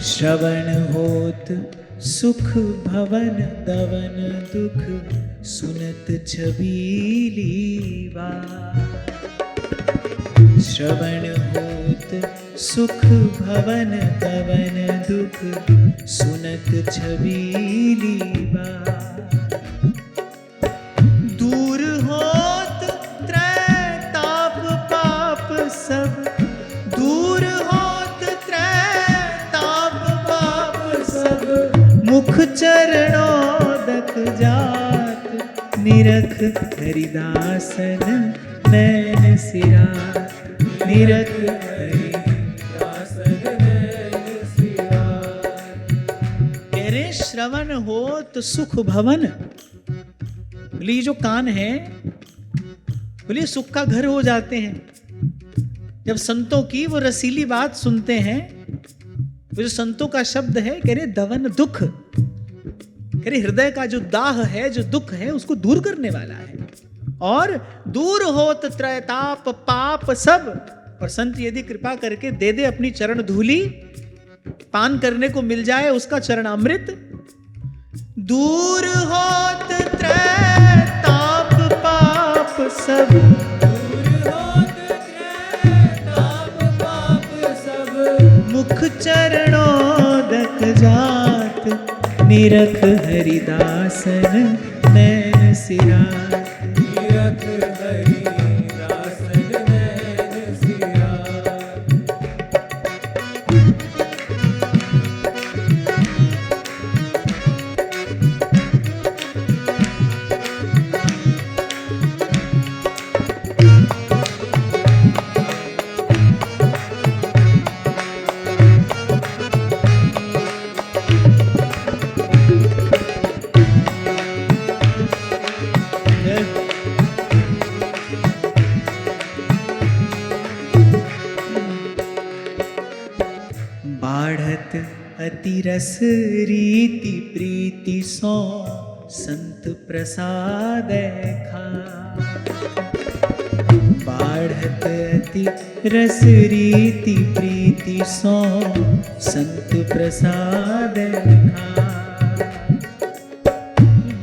श्रवण होत सुख भवन दवन दुख, सुनत छबीली बात। श्रवण होत सुख भवन दवन दुख, सुनत छबीली बात। दूर होत त्रैताप पाप सब, दूर होत त्रैताप पाप सब, मुख चरणोदक जात, निरख हरिदासन नैन सिरात, निरख हरिदासन नैन सिरात। कह रहे श्रवण होत सुख भवन। बोले ये जो कान है, बोले सुख का घर हो जाते हैं जब संतों की वो रसीली बात सुनते हैं। वो जो संतों का शब्द है, कह रहे दवन दुख, कह रहे हृदय का जो दाह है, जो दुख है, उसको दूर करने वाला है। और दूर होत त्रैताप पाप सब। और संत यदि कृपा करके दे दे अपनी चरण धूली, पान करने को मिल जाए उसका चरण अमृत। दूर होत त्रैताप पाप सब, दूर होत त्रैताप पाप सब, मुख चरणोदक जात, निरख हरिदासन नैन सिरात। निरख हरिदासन नैन सिरात। बाढ़त अति रस रीति प्रीति सो, संत प्रसाद खा। बाढ़त अति रस रीति प्रीति सो, संत प्रसाद खा।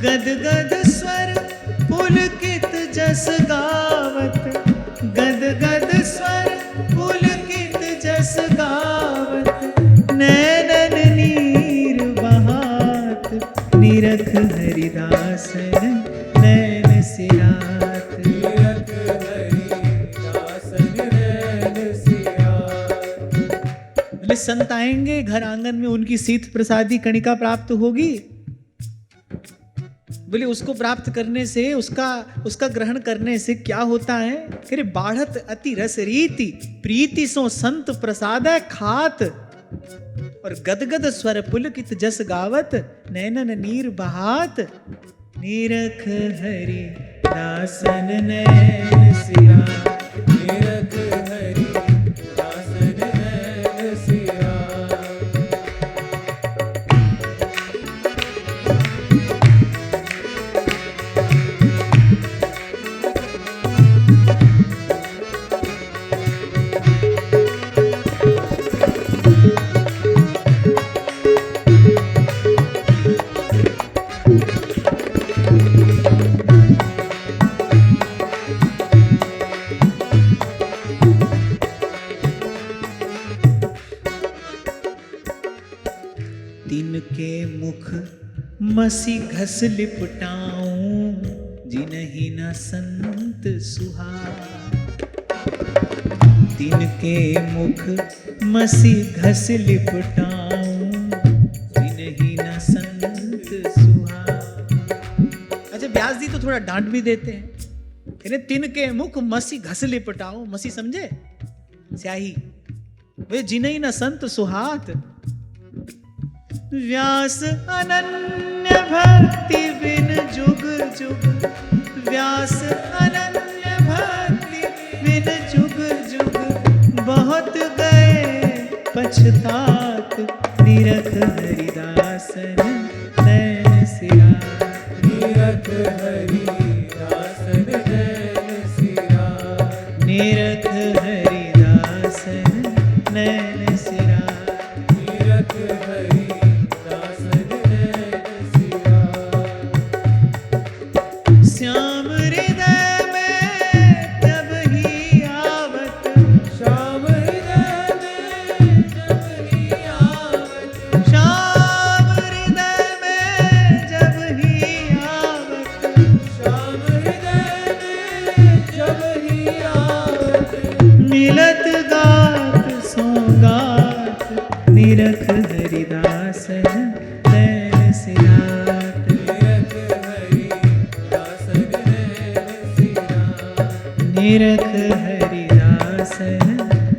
गद गद स्वर पुलकित जस गावत, गद गद स्वर पुलकित जस गावत, नैनन नीर बहात, निरख हरिदासन नैन सिरात। निरख हरिदासन नैन सिरात। बोले संत आएंगे घर आंगन में, उनकी शीत प्रसादी कणिका प्राप्त होगी। बोले उसको प्राप्त करने से, उसका ग्रहण करने से क्या होता है? कह रहे बाढ़त अति रस रीति, प्रीति सो संत प्रसाद खात, और गदगद स्वर पुलकित जस गावत, नैनन नीर बहात, नीरख हरि दासन नैन सिया। निरख हरि दासन नैन सिया। तिनके मुख मसी घस लिपटाऊं, जिनहि न संत सुहाए। तिनके मुख मसी घस लिपटाऊं, जिनहि न संत सुहाए। अच्छा, व्यास जी तो थोड़ा डांट भी देते हैं। कहते तिनके मुख मसी घस लिपटाऊं, मसी समझे? स्याही। वे जिनहि न संत सुहात, व्यास अनन्य भक्ति बिन जुग जुग, व्यास अनन्य भक्ति बिन जुग जुग, बहुत गए पछतात, निरख हरिदासन नैन सिया। निरख हरि दासन नैन सिया। निरख हरिदासन नैन सिया। निरख हरि दासन नैन सिया। श्याम हृदय में जब ही आवत, श्याम हृदय में जब ही आवत। श्याम हृदय में जब ही आवत, श्याम हृदय में जब ही आवत। मिलत गात सौगात, निरख हरिदासन नैन सिरात। निरख हरि दासन नैन सिया। निरख हरिदासन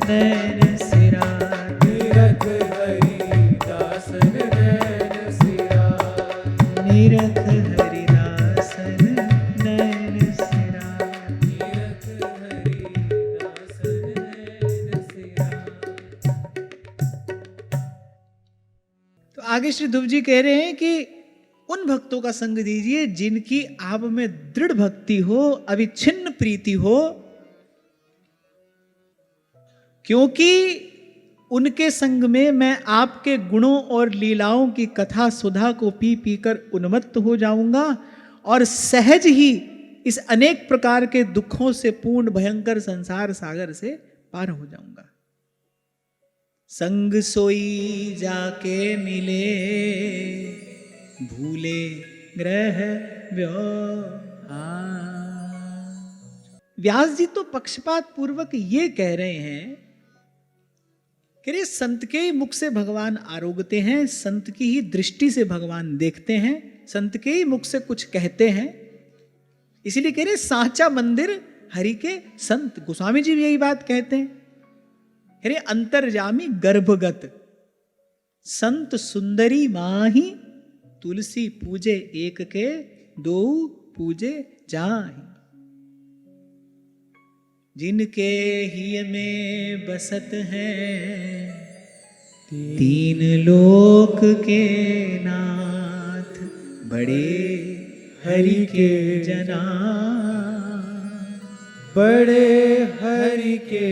नैन सिरात। निरख हरि दासन नैन सिया। निरख हरिदासन नैन सिरात। निरख हरि दासन नैन सिया। तो आगे श्री ध्रुव जी कह रहे हैं कि उन भक्तों का संग दीजिए जिनकी आप में दृढ़ भक्ति हो, अविच्छिन्न प्रीति हो, क्योंकि उनके संग में मैं आपके गुणों और लीलाओं की कथा सुधा को पी पीकर उन्मत्त हो जाऊंगा और सहज ही इस अनेक प्रकार के दुखों से पूर्ण भयंकर संसार सागर से पार हो जाऊंगा। संग सोई जाके मिले, भूले ग्रह व्यवहार। व्यास जी तो पक्षपात पूर्वक ये कह रहे हैं कि रे संत के ही मुख से भगवान आरोगते हैं, संत की ही दृष्टि से भगवान देखते हैं, संत के ही मुख से कुछ कहते हैं। इसीलिए कह रहे सांचा मंदिर हरि के संत। गोस्वामी जी भी यही बात कहते हैं। कह रहे अंतर्जामी गर्भगत संत सुंदरी माही, तुलसी पूजे एक के दो पूजे जाहि। जिनके ही में बसत हैं तीन लोक के नाथ, बड़े हरि के जना। बड़े हरि के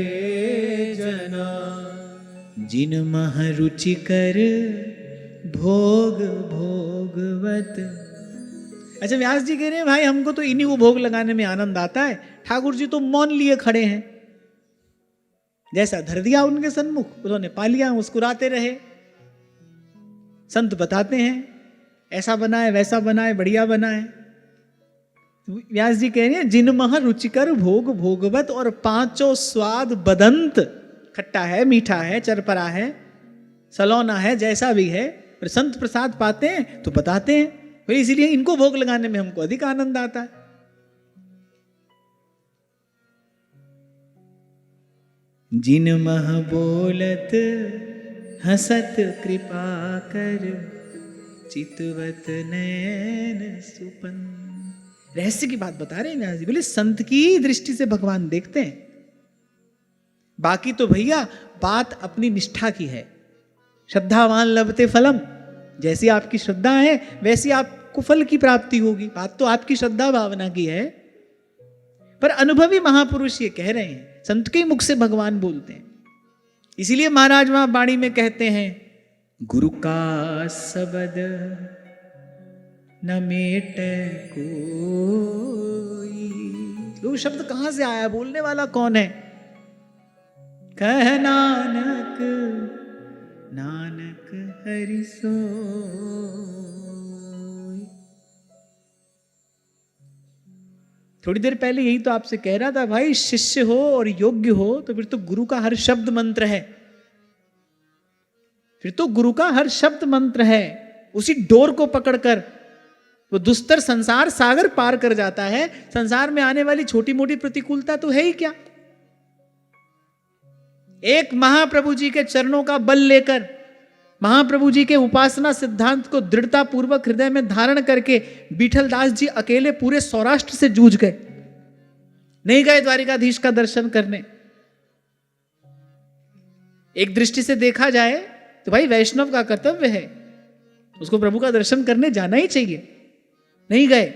जना। जिन मह रुचिकर भोग भोगवत। अच्छा, व्यास जी कह रहे हैं भाई हमको तो इन्हीं को भोग लगाने में आनंद आता है, ठाकुर जी तो मौन लिए खड़े हैं। जैसा धर दिया उनके सन्मुख, उन्होंने पा लिया, मुस्कुराते रहे। संत बताते हैं ऐसा बनाए वैसा बनाए बढ़िया बनाए। व्यास जी कह रहे हैं जिन मह रुचिकर भोग भोगवत, और पांचों स्वाद बदंत, खट्टा है, मीठा है, चरपरा है, सलौना है, जैसा भी है, पर संत प्रसाद पाते हैं तो बताते हैं भाई इसीलिए इनको भोग लगाने में हमको अधिक आनंद आता है। जिन मह बोलत हसत कृपा कर, चितवत नैन सुपन। रहस्य की बात बता रहे हैं व्यास जी। बोले संत की दृष्टि से भगवान देखते हैं, बाकी तो भैया बात अपनी निष्ठा की है। श्रद्धावान लभते फलम, जैसी आपकी श्रद्धा है वैसी आपको फल की प्राप्ति होगी। बात तो आपकी श्रद्धा भावना की है। पर अनुभवी महापुरुष ये कह रहे हैं, संत के मुख से भगवान बोलते हैं। इसीलिए महाराज वहां वाणी में कहते हैं, गुरु का शब्द न मेटे कोई। वो शब्द कहां से आया, बोलने वाला कौन है? कह नानक नानक हरि सोई। थोड़ी देर पहले यही तो आपसे कह रहा था भाई, शिष्य हो और योग्य हो तो फिर तो गुरु का हर शब्द मंत्र है। फिर तो गुरु का हर शब्द मंत्र है। उसी डोर को पकड़कर वो दुस्तर संसार सागर पार कर जाता है। संसार में आने वाली छोटी मोटी प्रतिकूलता तो है ही क्या। एक महाप्रभु जी के चरणों का बल लेकर, महाप्रभु जी के उपासना सिद्धांत को दृढ़ता पूर्वक हृदय में धारण करके विठल दास जी अकेले पूरे सौराष्ट्र से जूझ गए। नहीं गए द्वारिकाधीश का दर्शन करने। एक दृष्टि से देखा जाए तो भाई वैष्णव का कर्तव्य है, उसको प्रभु का दर्शन करने जाना ही चाहिए। नहीं गए,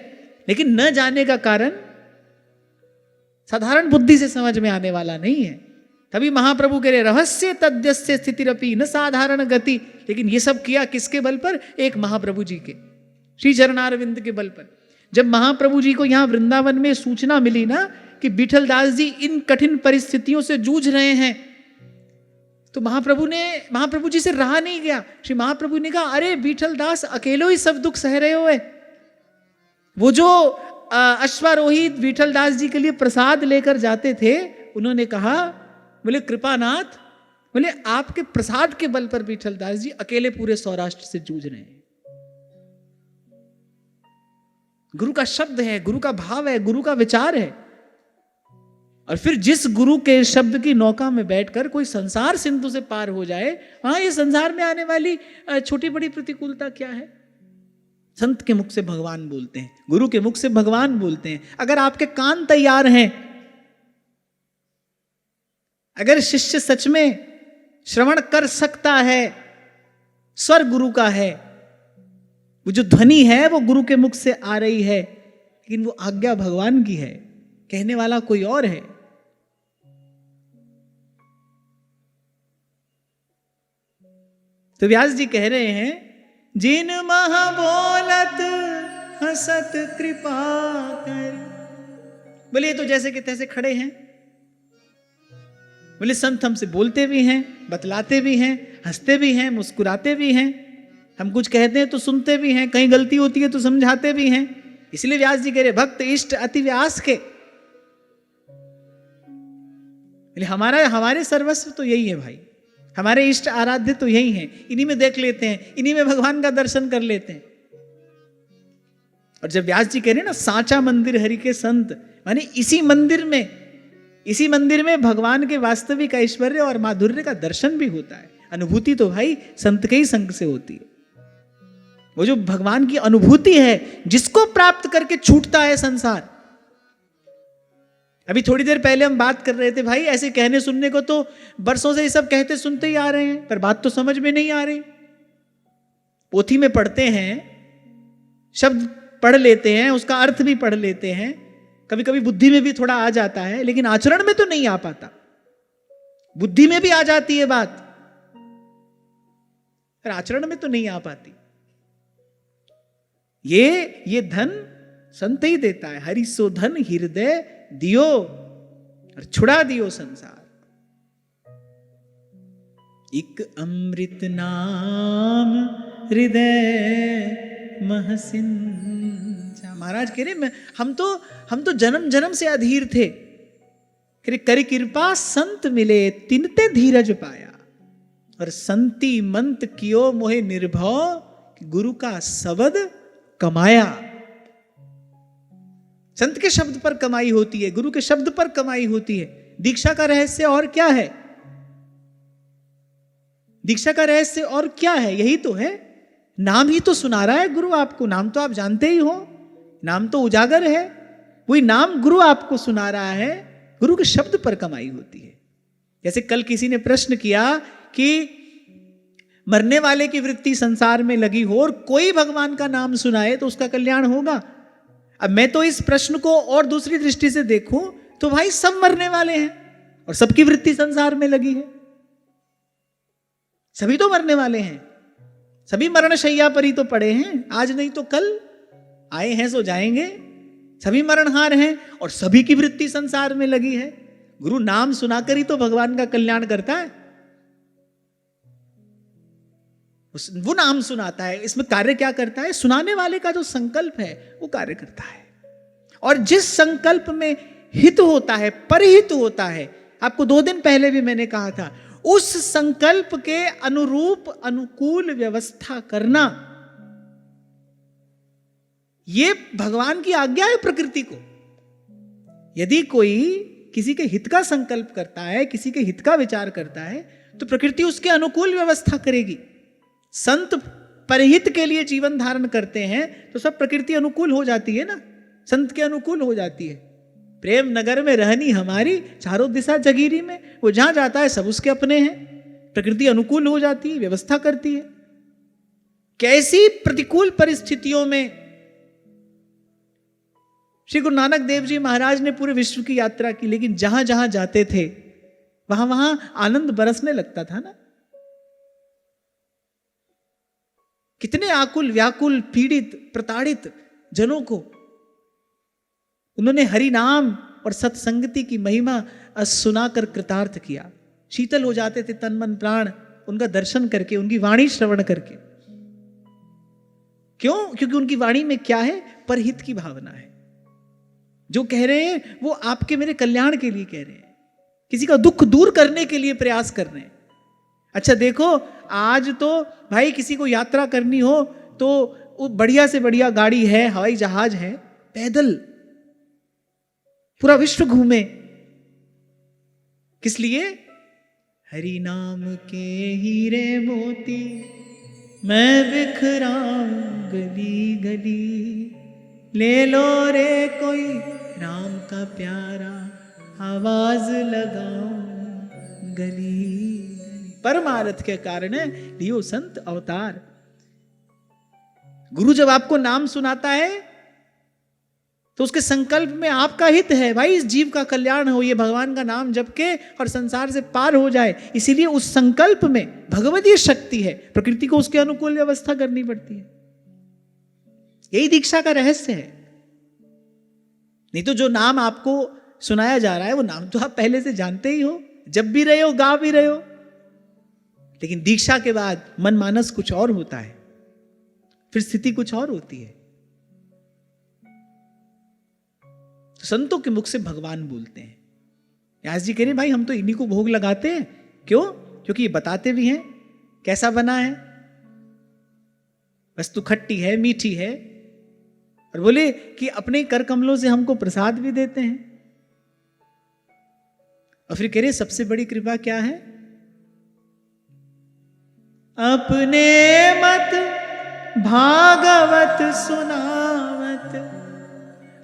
लेकिन न जाने का कारण साधारण बुद्धि से समझ में आने वाला नहीं है। तभी महाप्रभु कह रहे, रहस्य तद्यस्य स्थितिरपि न साधारण गति। लेकिन ये सब किया किसके बल पर? एक महाप्रभु जी के श्री चरणारविंद के बल पर। जब महाप्रभु जी को यहां वृंदावन में सूचना मिली ना कि विठल दास जी इन कठिन परिस्थितियों से जूझ रहे हैं, तो महाप्रभु जी से रहा नहीं गया। श्री महाप्रभु ने कहा, अरे विठल दास अकेले ही सब दुख सह रहे हो है। वो जो अश्वारोही विठल दास जी के लिए प्रसाद लेकर जाते थे, उन्होंने कहा, बोले कृपानाथ, बोले आपके प्रसाद के बल पर विठल दास जी अकेले पूरे सौराष्ट्र से जूझ रहे हैं। गुरु का शब्द है, गुरु का भाव है, गुरु का विचार है। और फिर जिस गुरु के शब्द की नौका में बैठकर कोई संसार सिंधु से पार हो जाए, वहां ये संसार में आने वाली छोटी बड़ी प्रतिकूलता क्या है? संत के मुख से भगवान बोलते हैं, गुरु के मुख से भगवान बोलते हैं। अगर आपके कान तैयार हैं, अगर शिष्य सच में श्रवण कर सकता है, स्वर गुरु का है, वो जो ध्वनि है वो गुरु के मुख से आ रही है, लेकिन वो आज्ञा भगवान की है, कहने वाला कोई और है। तो व्यास जी कह रहे हैं, जिन मह बोलत हसत कृपा कर। बोले तो जैसे कि तैसे खड़े हैं। बोले संत हमसे बोलते भी हैं, बतलाते भी हैं, हंसते भी हैं, मुस्कुराते भी हैं। हम कुछ कहते हैं तो सुनते भी हैं, कहीं गलती होती है तो समझाते भी हैं। इसलिए व्यास जी कह रहे, भक्त इष्ट अति व्यास के। हमारे सर्वस्व तो यही है भाई, हमारे इष्ट आराध्य तो यही हैं। इन्हीं में देख लेते हैं, इन्हीं में भगवान का दर्शन कर लेते हैं। और जब व्यास जी कह रहे हैं ना, सांचा मंदिर हरि के संत, माने इसी मंदिर में भगवान के वास्तविक ऐश्वर्य और माधुर्य का दर्शन भी होता है। अनुभूति तो भाई संत के ही संग से होती है। वो जो भगवान की अनुभूति है, जिसको प्राप्त करके छूटता है संसार। अभी थोड़ी देर पहले हम बात कर रहे थे भाई, ऐसे कहने सुनने को तो बरसों से ये सब कहते सुनते ही आ रहे हैं, पर बात तो समझ में नहीं आ रही। पोथी में पढ़ते हैं, शब्द पढ़ लेते हैं, उसका अर्थ भी पढ़ लेते हैं, कभी कभी बुद्धि में भी थोड़ा आ जाता है, लेकिन आचरण में तो नहीं आ पाता। बुद्धि में भी आ जाती है बात, पर आचरण में तो नहीं आ पाती। ये धन संत ही देता है। हरि सो धन हृदय दियो और छुड़ा दियो संसार। एक अमृत नाम हृदय महसिंचा। महाराज कह रहे, हम तो जन्म जन्म से अधीर थे। करी कृपा संत मिले, तिनते धीरज पाया। और संति मंत कियो मोहे निर्भव, गुरु का शब्द कमाया। संत के शब्द पर कमाई होती है, गुरु के शब्द पर कमाई होती है। दीक्षा का रहस्य और क्या है? दीक्षा का रहस्य और क्या है? यही तो है। नाम ही तो सुना रहा है गुरु आपको, नाम तो आप जानते ही हो, नाम तो उजागर है। वही नाम गुरु आपको सुना रहा है, गुरु के शब्द पर कमाई होती है। जैसे कल किसी ने प्रश्न किया कि मरने वाले की वृत्ति संसार में लगी हो और कोई भगवान का नाम सुनाए तो उसका कल्याण होगा। अब मैं तो इस प्रश्न को और दूसरी दृष्टि से देखूं तो भाई सब मरने वाले हैं और सबकी वृत्ति संसार में लगी है। सभी तो मरने वाले हैं, सभी मरणशैया पर ही तो पड़े हैं, आज नहीं तो कल, आए हैं सो जाएंगे। सभी मरणहार हैं और सभी की वृत्ति संसार में लगी है। गुरु नाम सुनाकर ही तो भगवान का कल्याण करता है। वो नाम सुनाता है, इसमें कार्य क्या करता है? सुनाने वाले का जो संकल्प है वो कार्य करता है। और जिस संकल्प में हित होता है, परहित होता है, आपको 2 दिन पहले भी मैंने कहा था, उस संकल्प के अनुरूप अनुकूल व्यवस्था करना, ये भगवान की आज्ञा है प्रकृति को। यदि कोई किसी के हित का संकल्प करता है, किसी के हित का विचार करता है, तो प्रकृति उसके अनुकूल व्यवस्था करेगी। संत परहित के लिए जीवन धारण करते हैं तो सब प्रकृति अनुकूल हो जाती है ना, संत के अनुकूल हो जाती है। प्रेम नगर में रहनी हमारी, चारों दिशा जगीरी में, वो जहां जाता है सब उसके अपने हैं। प्रकृति अनुकूल हो जाती है, व्यवस्था करती है। कैसी प्रतिकूल परिस्थितियों में श्री गुरु नानक देव जी महाराज ने पूरे विश्व की यात्रा की, लेकिन जहां जहां जाते थे वहां वहां आनंद बरसने लगता था ना। कितने आकुल व्याकुल पीड़ित प्रताड़ित जनों को उन्होंने हरि नाम और सत्संगति की महिमा सुनाकर कृतार्थ किया। शीतल हो जाते थे तन मन प्राण उनका दर्शन करके, उनकी वाणी श्रवण करके। क्यों? क्योंकि उनकी वाणी में क्या है? परहित की भावना है। जो कह रहे हैं वो आपके मेरे कल्याण के लिए कह रहे हैं, किसी का दुख दूर करने के लिए प्रयास कर रहे हैं। अच्छा देखो, आज तो भाई किसी को यात्रा करनी हो तो बढ़िया से बढ़िया गाड़ी है, हवाई जहाज है, पैदल पूरा विश्व घूमे। किस लिए? हरि नाम के हीरे मोती मैं बिखराऊं गली गली, ले लो रे कोई राम का प्यारा, आवाज लगाऊं गली गली। परमार्थ के कारण लियो संत अवतार। गुरु जब आपको नाम सुनाता है तो उसके संकल्प में आपका हित है, भाई इस जीव का कल्याण हो, ये भगवान का नाम जप के और संसार से पार हो जाए। इसीलिए उस संकल्प में भगवतीय शक्ति है, प्रकृति को उसके अनुकूल व्यवस्था करनी पड़ती है। यही दीक्षा का रहस्य है। नहीं तो जो नाम आपको सुनाया जा रहा है वो नाम तो आप पहले से जानते ही हो, जब भी रहे हो, गा भी रहे हो। लेकिन दीक्षा के बाद मन मानस कुछ और होता है, फिर स्थिति कुछ और होती है। तो संतों के मुख से भगवान बोलते हैं। व्यास जी कह रहे भाई हम तो इन्हीं को भोग लगाते हैं। क्यों? क्योंकि ये बताते भी हैं कैसा बना है, वस्तु खट्टी है, मीठी है, और बोले कि अपने कर कमलों से हमको प्रसाद भी देते हैं। और फिर कह रहे सबसे बड़ी कृपा क्या है? अपने मत भागवत सुनावत,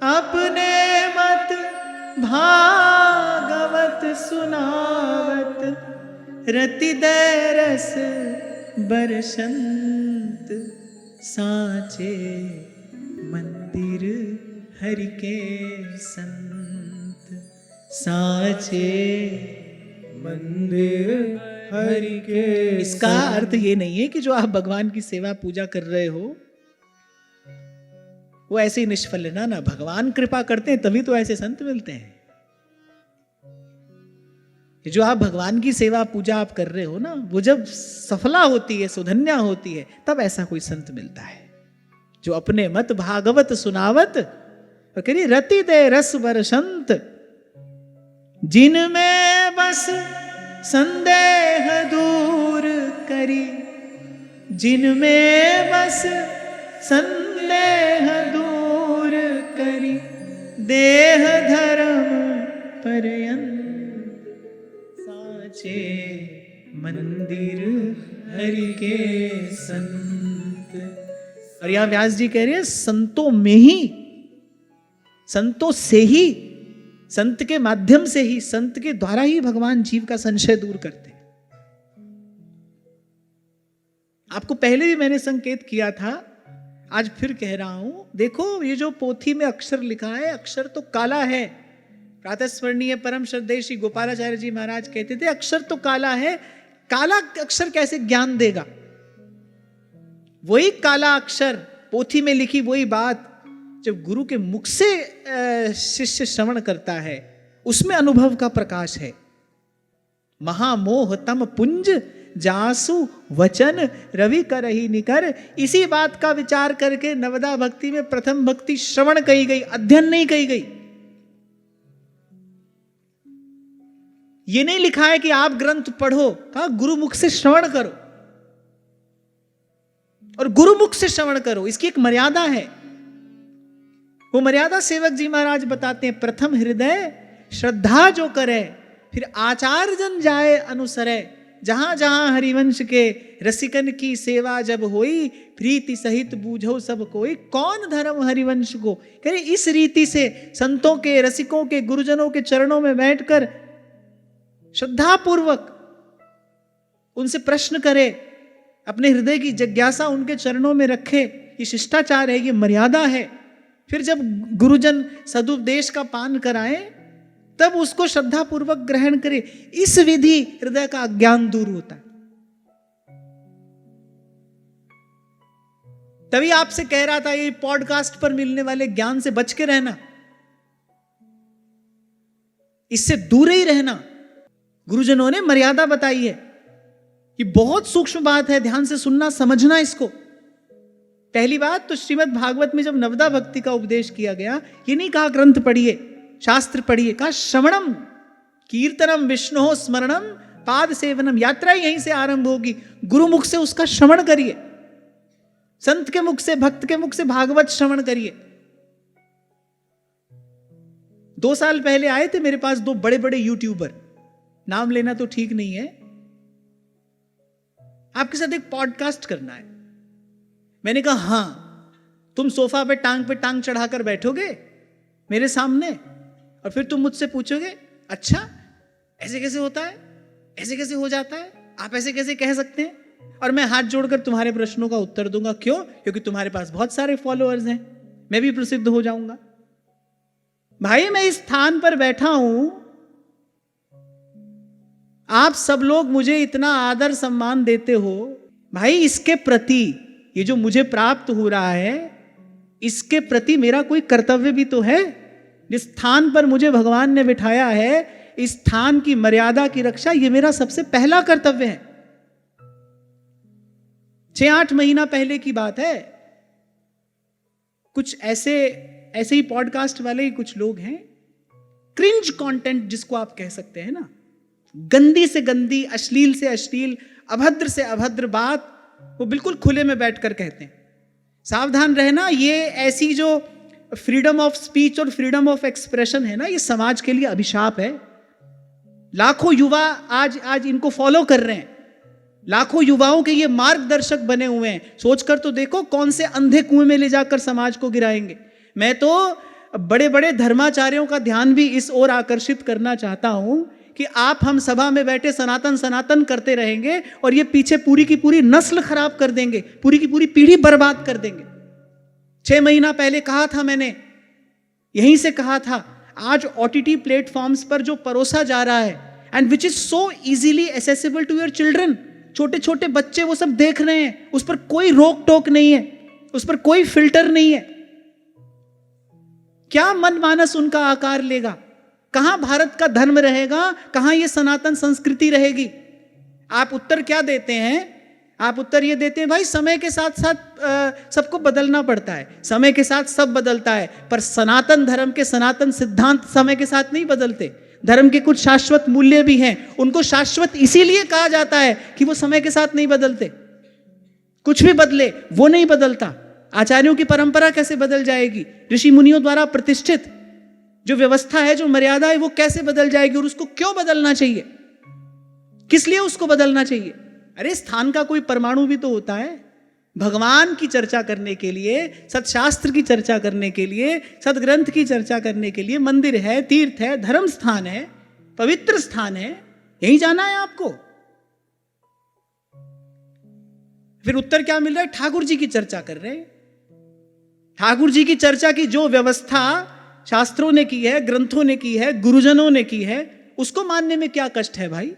अपने मत भागवत सुनावत, रति दे रस बरसंत, साचे मंदिर हरि के संत, साचे मंदिर हरि के। इसका अर्थ ये नहीं है कि जो आप भगवान की सेवा पूजा कर रहे हो वो ऐसे ही निष्फल है ना। भगवान कृपा करते हैं तभी तो ऐसे संत मिलते हैं। जो आप भगवान की सेवा पूजा आप कर रहे हो ना, वो जब सफला होती है, सुधन्या होती है, तब ऐसा कोई संत मिलता है जो अपने मत भागवत सुनावत, और करिए रति दे रस बरसंत, जिनमें बस संदेह दूर करी, जिनमें बस संदेह संदेह दूर करी, देह धर्म पर्यंत साचे मंदिर हरि के संत। और यहां व्यास जी कह रहे हैं संतों में ही, संतों से ही, संत के माध्यम से ही, संत के द्वारा ही भगवान जीव का संशय दूर करते हैं। आपको पहले भी मैंने संकेत किया था, आज फिर कह रहा हूं, देखो ये जो पोथी में अक्षर लिखा है, अक्षर तो काला है। प्रातस्मरणीय परम श्रद्धेय श्री गोपालाचार्य जी महाराज कहते थे अक्षर तो काला है, काला अक्षर कैसे ज्ञान देगा। वही काला अक्षर पोथी में लिखी वही बात जब गुरु के मुख से शिष्य श्रवण करता है, उसमें अनुभव का प्रकाश है। महामोह तम पुंज जासु वचन रवि करहि निकर, इसी बात का विचार करके नवदा भक्ति में प्रथम भक्ति श्रवण कही गई, अध्ययन नहीं कही गई। ये नहीं लिखा है कि आप ग्रंथ पढ़ो, कहा गुरुमुख से श्रवण करो, और गुरुमुख से श्रवण करो, इसकी एक मर्यादा है। वो मर्यादा सेवक जी महाराज बताते हैं, प्रथम हृदय श्रद्धा जो करे, फिर आचार जन जाए अनुसरे, जहां जहां हरिवंश के रसिकन की सेवा जब होई, प्रीति सहित बूझो सब कोई, कौन धर्म हरिवंश को। कह रहे इस रीति से संतों के, रसिकों के, गुरुजनों के चरणों में बैठकर श्रद्धा पूर्वक उनसे प्रश्न करे, अपने हृदय की जिज्ञासा उनके चरणों में रखे, ये शिष्टाचार है, ये मर्यादा है। फिर जब गुरुजन सदुपदेश का पान कराएं, तब उसको श्रद्धा पूर्वक ग्रहण करे। इस विधि हृदय का अज्ञान दूर होता है। तभी आपसे कह रहा था ये पॉडकास्ट पर मिलने वाले ज्ञान से बच के रहना, इससे दूर ही रहना। गुरुजनों ने मर्यादा बताई है, ये बहुत सूक्ष्म बात है, ध्यान से सुनना, समझना इसको। पहली बात तो श्रीमद् भागवत में जब नवदा भक्ति का उपदेश किया गया, ये नहीं कहा ग्रंथ पढ़िए, शास्त्र पढ़िए, कहा श्रवणम कीर्तनम विष्णु स्मरणम पाद सेवनम। यात्रा यहीं से आरंभ होगी, गुरुमुख से उसका श्रवण करिए, संत के मुख से, भक्त के मुख से भागवत श्रवण करिए। 2 साल पहले आए थे मेरे पास 2 बड़े बड़े यूट्यूबर, नाम लेना तो ठीक नहीं है, आपके साथ एक पॉडकास्ट करना है। मैंने कहा हां, तुम सोफा पे टांग चढ़ाकर बैठोगे मेरे सामने, और फिर तुम मुझसे पूछोगे अच्छा ऐसे कैसे होता है, ऐसे कैसे हो जाता है, आप ऐसे कैसे कह सकते हैं, और मैं हाथ जोड़कर तुम्हारे प्रश्नों का उत्तर दूंगा। क्यों? क्योंकि तुम्हारे पास बहुत सारे फॉलोअर्स हैं, मैं भी प्रसिद्ध हो जाऊंगा। भाई मैं इस स्थान पर बैठा हूं, आप सब लोग मुझे इतना आदर सम्मान देते हो, भाई इसके प्रति, ये जो मुझे प्राप्त हो रहा है, इसके प्रति मेरा कोई कर्तव्य भी तो है। जिस स्थान पर मुझे भगवान ने बिठाया है, इस स्थान की मर्यादा की रक्षा, ये मेरा सबसे पहला कर्तव्य है। 6-8 महीना पहले की बात है, कुछ ऐसे ही पॉडकास्ट वाले ही कुछ लोग हैं, क्रिंज कंटेंट जिसको आप कह सकते हैं ना, गंदी से गंदी, अश्लील से अश्लील, अभद्र से अभद्र बात वो बिल्कुल खुले में बैठकर कहते हैं। सावधान रहना, ये ऐसी जो फ्रीडम ऑफ स्पीच और फ्रीडम ऑफ एक्सप्रेशन है ना, ये समाज के लिए अभिशाप है। लाखों युवा आज इनको फॉलो कर रहे हैं, लाखों युवाओं के ये मार्गदर्शक बने हुए हैं। सोचकर तो देखो कौन से अंधे कुएं में ले जाकर समाज को गिराएंगे। मैं तो बड़े बड़े धर्माचार्यों का ध्यान भी इस ओर आकर्षित करना चाहता हूं कि आप हम सभा में बैठे सनातन सनातन करते रहेंगे और ये पीछे पूरी की पूरी नस्ल खराब कर देंगे, पूरी की पूरी पीढ़ी बर्बाद कर देंगे। 6 महीना पहले कहा था मैंने, यहीं से कहा था, आज OTT प्लेटफॉर्म्स पर जो परोसा जा रहा है, and which is so easily accessible to your children, छोटे छोटे बच्चे वो सब देख रहे हैं, उस पर कोई रोक टोक नहीं है, उस पर कोई फिल्टर नहीं है। क्या मनमानस उनका आकार लेगा, कहां भारत का धर्म रहेगा, कहां ये सनातन संस्कृति रहेगी। आप उत्तर क्या देते हैं? आप उत्तर ये देते हैं भाई समय के साथ साथ सबको बदलना पड़ता है, समय के साथ सब बदलता है, पर सनातन धर्म के सनातन सिद्धांत समय के साथ नहीं बदलते। धर्म के कुछ शाश्वत मूल्य भी हैं, उनको शाश्वत इसीलिए कहा जाता है कि वो समय के साथ नहीं बदलते। कुछ भी बदले वो नहीं बदलता। आचार्यों की परंपरा कैसे बदल जाएगी, ऋषि मुनियों द्वारा प्रतिष्ठित जो व्यवस्था है, जो मर्यादा है, वो कैसे बदल जाएगी और उसको क्यों बदलना चाहिए, किस लिए उसको बदलना चाहिए। अरे स्थान का कोई परमाणु भी तो होता है। भगवान की चर्चा करने के लिए, सत्शास्त्र की चर्चा करने के लिए, सदग्रंथ की चर्चा करने के लिए मंदिर है, तीर्थ है, धर्म स्थान है, पवित्र स्थान है, यही जाना है आपको। फिर उत्तर क्या मिल रहा है, ठाकुर जी की चर्चा कर रहे हैं। ठाकुर जी की चर्चा की जो व्यवस्था शास्त्रों ने की है, ग्रंथों ने की है, गुरुजनों ने की है, उसको मानने में क्या कष्ट है भाई।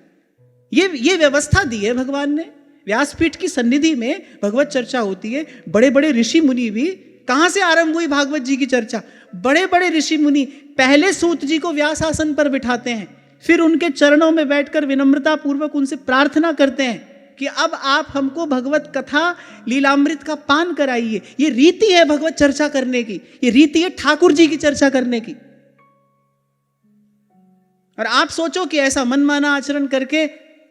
ये व्यवस्था दी है भगवान ने। व्यासपीठ की सन्निधि में भगवत चर्चा होती है। बड़े बड़े ऋषि मुनि भी, कहां से आरंभ हुई भागवत जी की चर्चा, बड़े बड़े ऋषि मुनि पहले सूत जी को व्यास आसन पर बिठाते हैं, फिर उनके चरणों में बैठकर विनम्रता पूर्वक उनसे प्रार्थना करते हैं कि अब आप हमको भगवत कथा लीलामृत का पान कराइए। ये रीति है भगवत चर्चा करने की, ये रीति है ठाकुर जी की चर्चा करने की। और आप सोचो कि ऐसा मनमाना आचरण करके,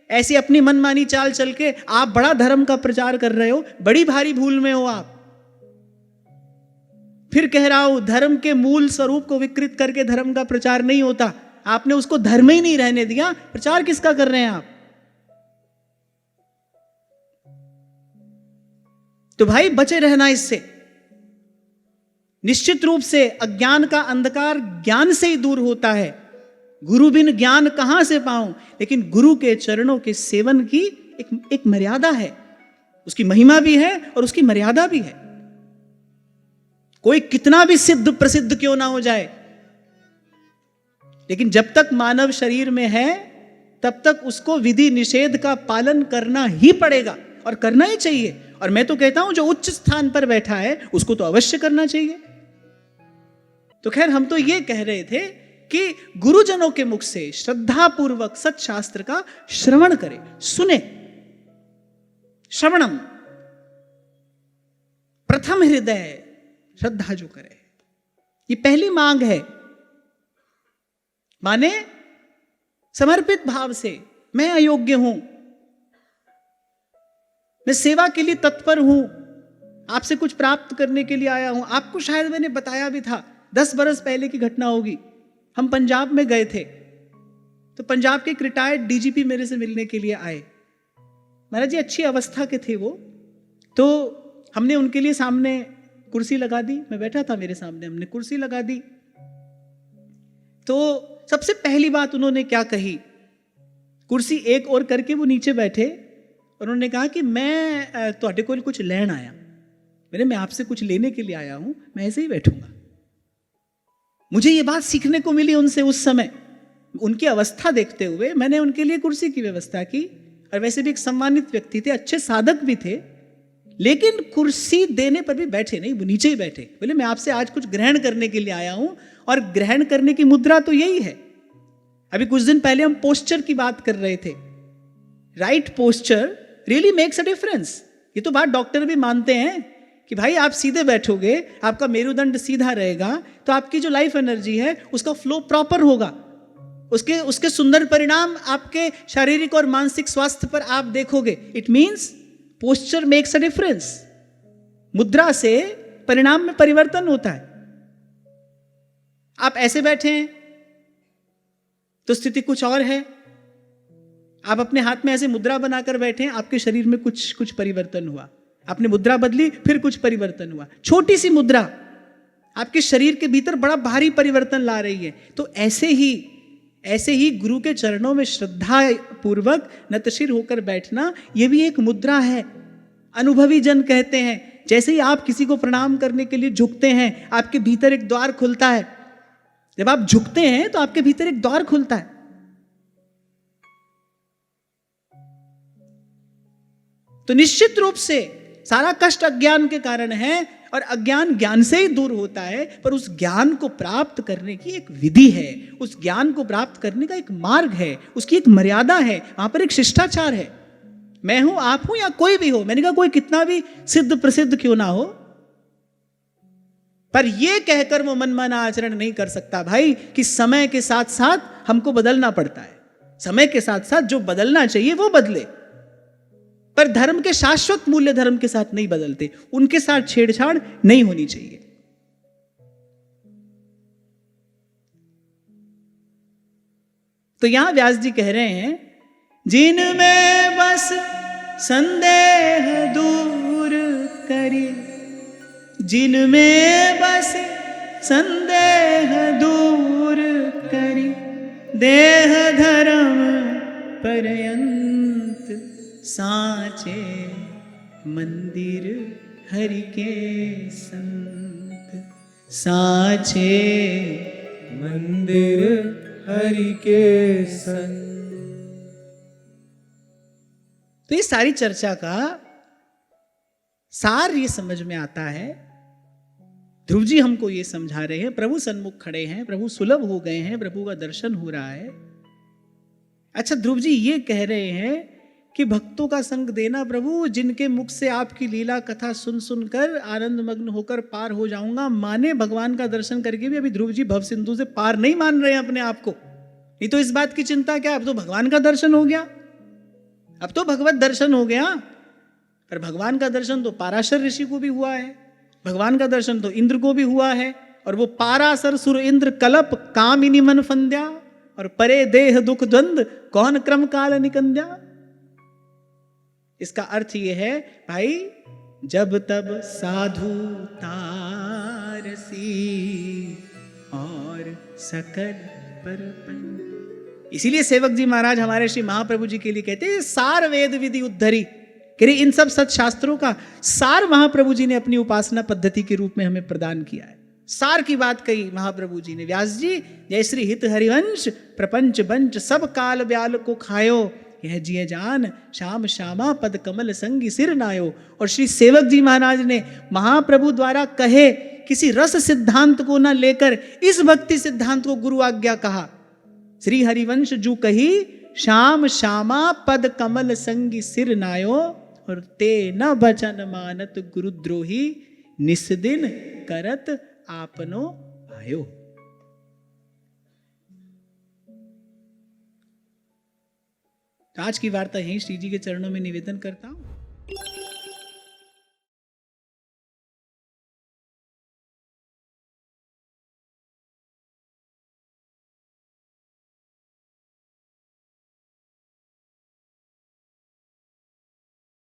ऐसी अपनी मनमानी चाल चल के आप बड़ा धर्म का प्रचार कर रहे हो, बड़ी भारी भूल में हो आप। फिर कह रहा हूं, धर्म के मूल स्वरूप को विकृत करके धर्म का प्रचार नहीं होता। आपने उसको धर्म ही नहीं रहने दिया, प्रचार किसका कर रहे हैं आप। तो भाई बचे रहना इससे। निश्चित रूप से अज्ञान का अंधकार ज्ञान से ही दूर होता है। गुरु बिन ज्ञान कहां से पाऊं, लेकिन गुरु के चरणों के सेवन की एक मर्यादा है, उसकी महिमा भी है और उसकी मर्यादा भी है। कोई कितना भी सिद्ध प्रसिद्ध क्यों ना हो जाए, लेकिन जब तक मानव शरीर में है तब तक उसको विधि निषेध का पालन करना ही पड़ेगा और करना ही चाहिए। और मैं तो कहता हूं जो उच्च स्थान पर बैठा है उसको तो अवश्य करना चाहिए। तो खैर, हम तो ये कह रहे थे कि गुरुजनों के मुख से श्रद्धा पूर्वक सत्शास्त्र का श्रवण करें, सुने। श्रवणम प्रथम हृदय श्रद्धा जो करे, ये पहली मांग है। माने समर्पित भाव से, मैं अयोग्य हूं, मैं सेवा के लिए तत्पर हूं, आपसे कुछ प्राप्त करने के लिए आया हूं। आपको शायद मैंने बताया भी था, 10 बरस पहले की घटना होगी। हम पंजाब में गए थे, तो पंजाब के एक रिटायर्ड डीजीपी मेरे से मिलने के लिए आए। महाराज जी अच्छी अवस्था के थे वो। तो हमने उनके लिए सामने कुर्सी लगा दी, मैं बैठा था, मेरे सामने हमने कुर्सी लगा दी। तो सबसे पहली बात उन्होंने क्या कही, कुर्सी एक और करके वो नीचे बैठे, उन्होंने कहा कि मैं ਤੁਹਾਡੇ ਕੋਲ कुछ लेन आया। मैं आपसे कुछ लेने के लिए आया हूं, मैं ऐसे ही बैठूंगा। मुझे ये बात सीखने को मिली उनसे उस समय। उनकी अवस्था देखते हुए मैंने उनके लिए कुर्सी की व्यवस्था की। और वैसे भी एक सम्मानित व्यक्ति थे, अच्छे साधक भी थे, लेकिन कुर्सी देने पर भी बैठे नहीं, वो नीचे ही बैठे। बोले मैं आपसे आज कुछ ग्रहण करने के लिए आया हूं, और ग्रहण करने की मुद्रा तो यही है। अभी कुछ दिन पहले हम पोस्चर की बात कर रहे थे। Right posture really makes a difference. ये तो बात डॉक्टर भी मानते हैं कि भाई आप सीधे बैठोगे, आपका मेरुदंड सीधा रहेगा, तो आपकी जो लाइफ एनर्जी है उसका फ्लो प्रॉपर होगा। उसके सुंदर परिणाम आपके शारीरिक और मानसिक स्वास्थ्य पर आप देखोगे। It means posture makes a difference. मुद्रा से परिणाम में परिवर्तन होता है। आप ऐसे बैठे हैं तो स्थिति कुछ और है। आप अपने हाथ में ऐसे मुद्रा बनाकर बैठे हैं, आपके शरीर में कुछ परिवर्तन हुआ। आपने मुद्रा बदली, फिर कुछ परिवर्तन हुआ। छोटी सी मुद्रा आपके शरीर के भीतर बड़ा भारी परिवर्तन ला रही है। तो ऐसे ही गुरु के चरणों में श्रद्धा पूर्वक नतशिर होकर बैठना, यह भी एक मुद्रा है। अनुभवी जन कहते हैं, जैसे ही आप किसी को प्रणाम करने के लिए झुकते हैं, आपके भीतर एक द्वार खुलता है। जब आप झुकते हैं तो आपके भीतर एक द्वार खुलता है। तो निश्चित रूप से सारा कष्ट अज्ञान के कारण है, और अज्ञान ज्ञान से ही दूर होता है। पर उस ज्ञान को प्राप्त करने की एक विधि है, उस ज्ञान को प्राप्त करने का एक मार्ग है, उसकी एक मर्यादा है, वहां पर एक शिष्टाचार है। मैं हूं, आप हूं, या कोई भी हो, मैंने कहा कोई कितना भी सिद्ध प्रसिद्ध क्यों ना हो, पर यह कहकर वो मनमाना आचरण नहीं कर सकता भाई कि समय के साथ साथ हमको बदलना पड़ता है। समय के साथ साथ जो बदलना चाहिए वो बदले। पर धर्म के शाश्वत मूल्य धर्म के साथ नहीं बदलते, उनके साथ छेड़छाड़ नहीं होनी चाहिए। तो यहां व्यास जी कह रहे हैं, जिनमें बस संदेह दूर करी, जिनमें बस संदेह दूर करी, देह धर्म पर्यंत साचे मंदिर हरि के संत, साचे मंदिर हरि के संग। तो ये सारी चर्चा का सार ये समझ में आता है, ध्रुव जी हमको ये समझा रहे हैं, प्रभु सन्मुख खड़े हैं, प्रभु सुलभ हो गए हैं, प्रभु का दर्शन हो रहा है। अच्छा, ध्रुव जी ये कह रहे हैं कि भक्तों का संग देना प्रभु, जिनके मुख से आपकी लीला कथा सुन सुनकर आनंद मग्न होकर पार हो जाऊंगा। माने भगवान का दर्शन करके भी अभी ध्रुव जी भव सिंधु से पार नहीं मान रहे हैं अपने आप को। नहीं तो इस बात की चिंता क्या, अब तो भगवान का दर्शन हो गया, अब तो भगवत दर्शन हो गया। पर भगवान का दर्शन तो पाराशर ऋषि को भी हुआ है, भगवान का दर्शन तो इंद्र को भी हुआ है, और वो पाराशर सुर इंद्र कलप कामिनी मन फंद्या, और परे देह दुख द्वंद कौन क्रम काल निकंद्या। इसका अर्थ ये है भाई, जब तब साधु तारसी और सकल परपन। इसीलिए सेवक जी महाराज हमारे श्री महाप्रभु जी के लिए कहते हैं, सार वेद विधि उद्धरी, कि इन सब सत शास्त्रों का सार महाप्रभु जी ने अपनी उपासना पद्धति के रूप में हमें प्रदान किया है। सार की बात कही महाप्रभु जी ने। व्यास जी, जय श्री हित हरिवंश प्रपंच बंच सब काल ब्याल को खायो, यह जिये जान श्याम श्यामा पद कमल संगी सिर नायो। और श्री सेवक जी महाराज ने महाप्रभु द्वारा कहे किसी रस सिद्धांत को न लेकर इस भक्ति सिद्धांत को गुरु आज्ञा कहा। श्री हरिवंश जू कही, श्याम श्यामा पद कमल संगी सिर नायो, और ते न बचन मानत गुरुद्रोही, निस्दिन करत आपनो आयो। आज की वार्ता यहीं श्री जी के चरणों में निवेदन करता हूं।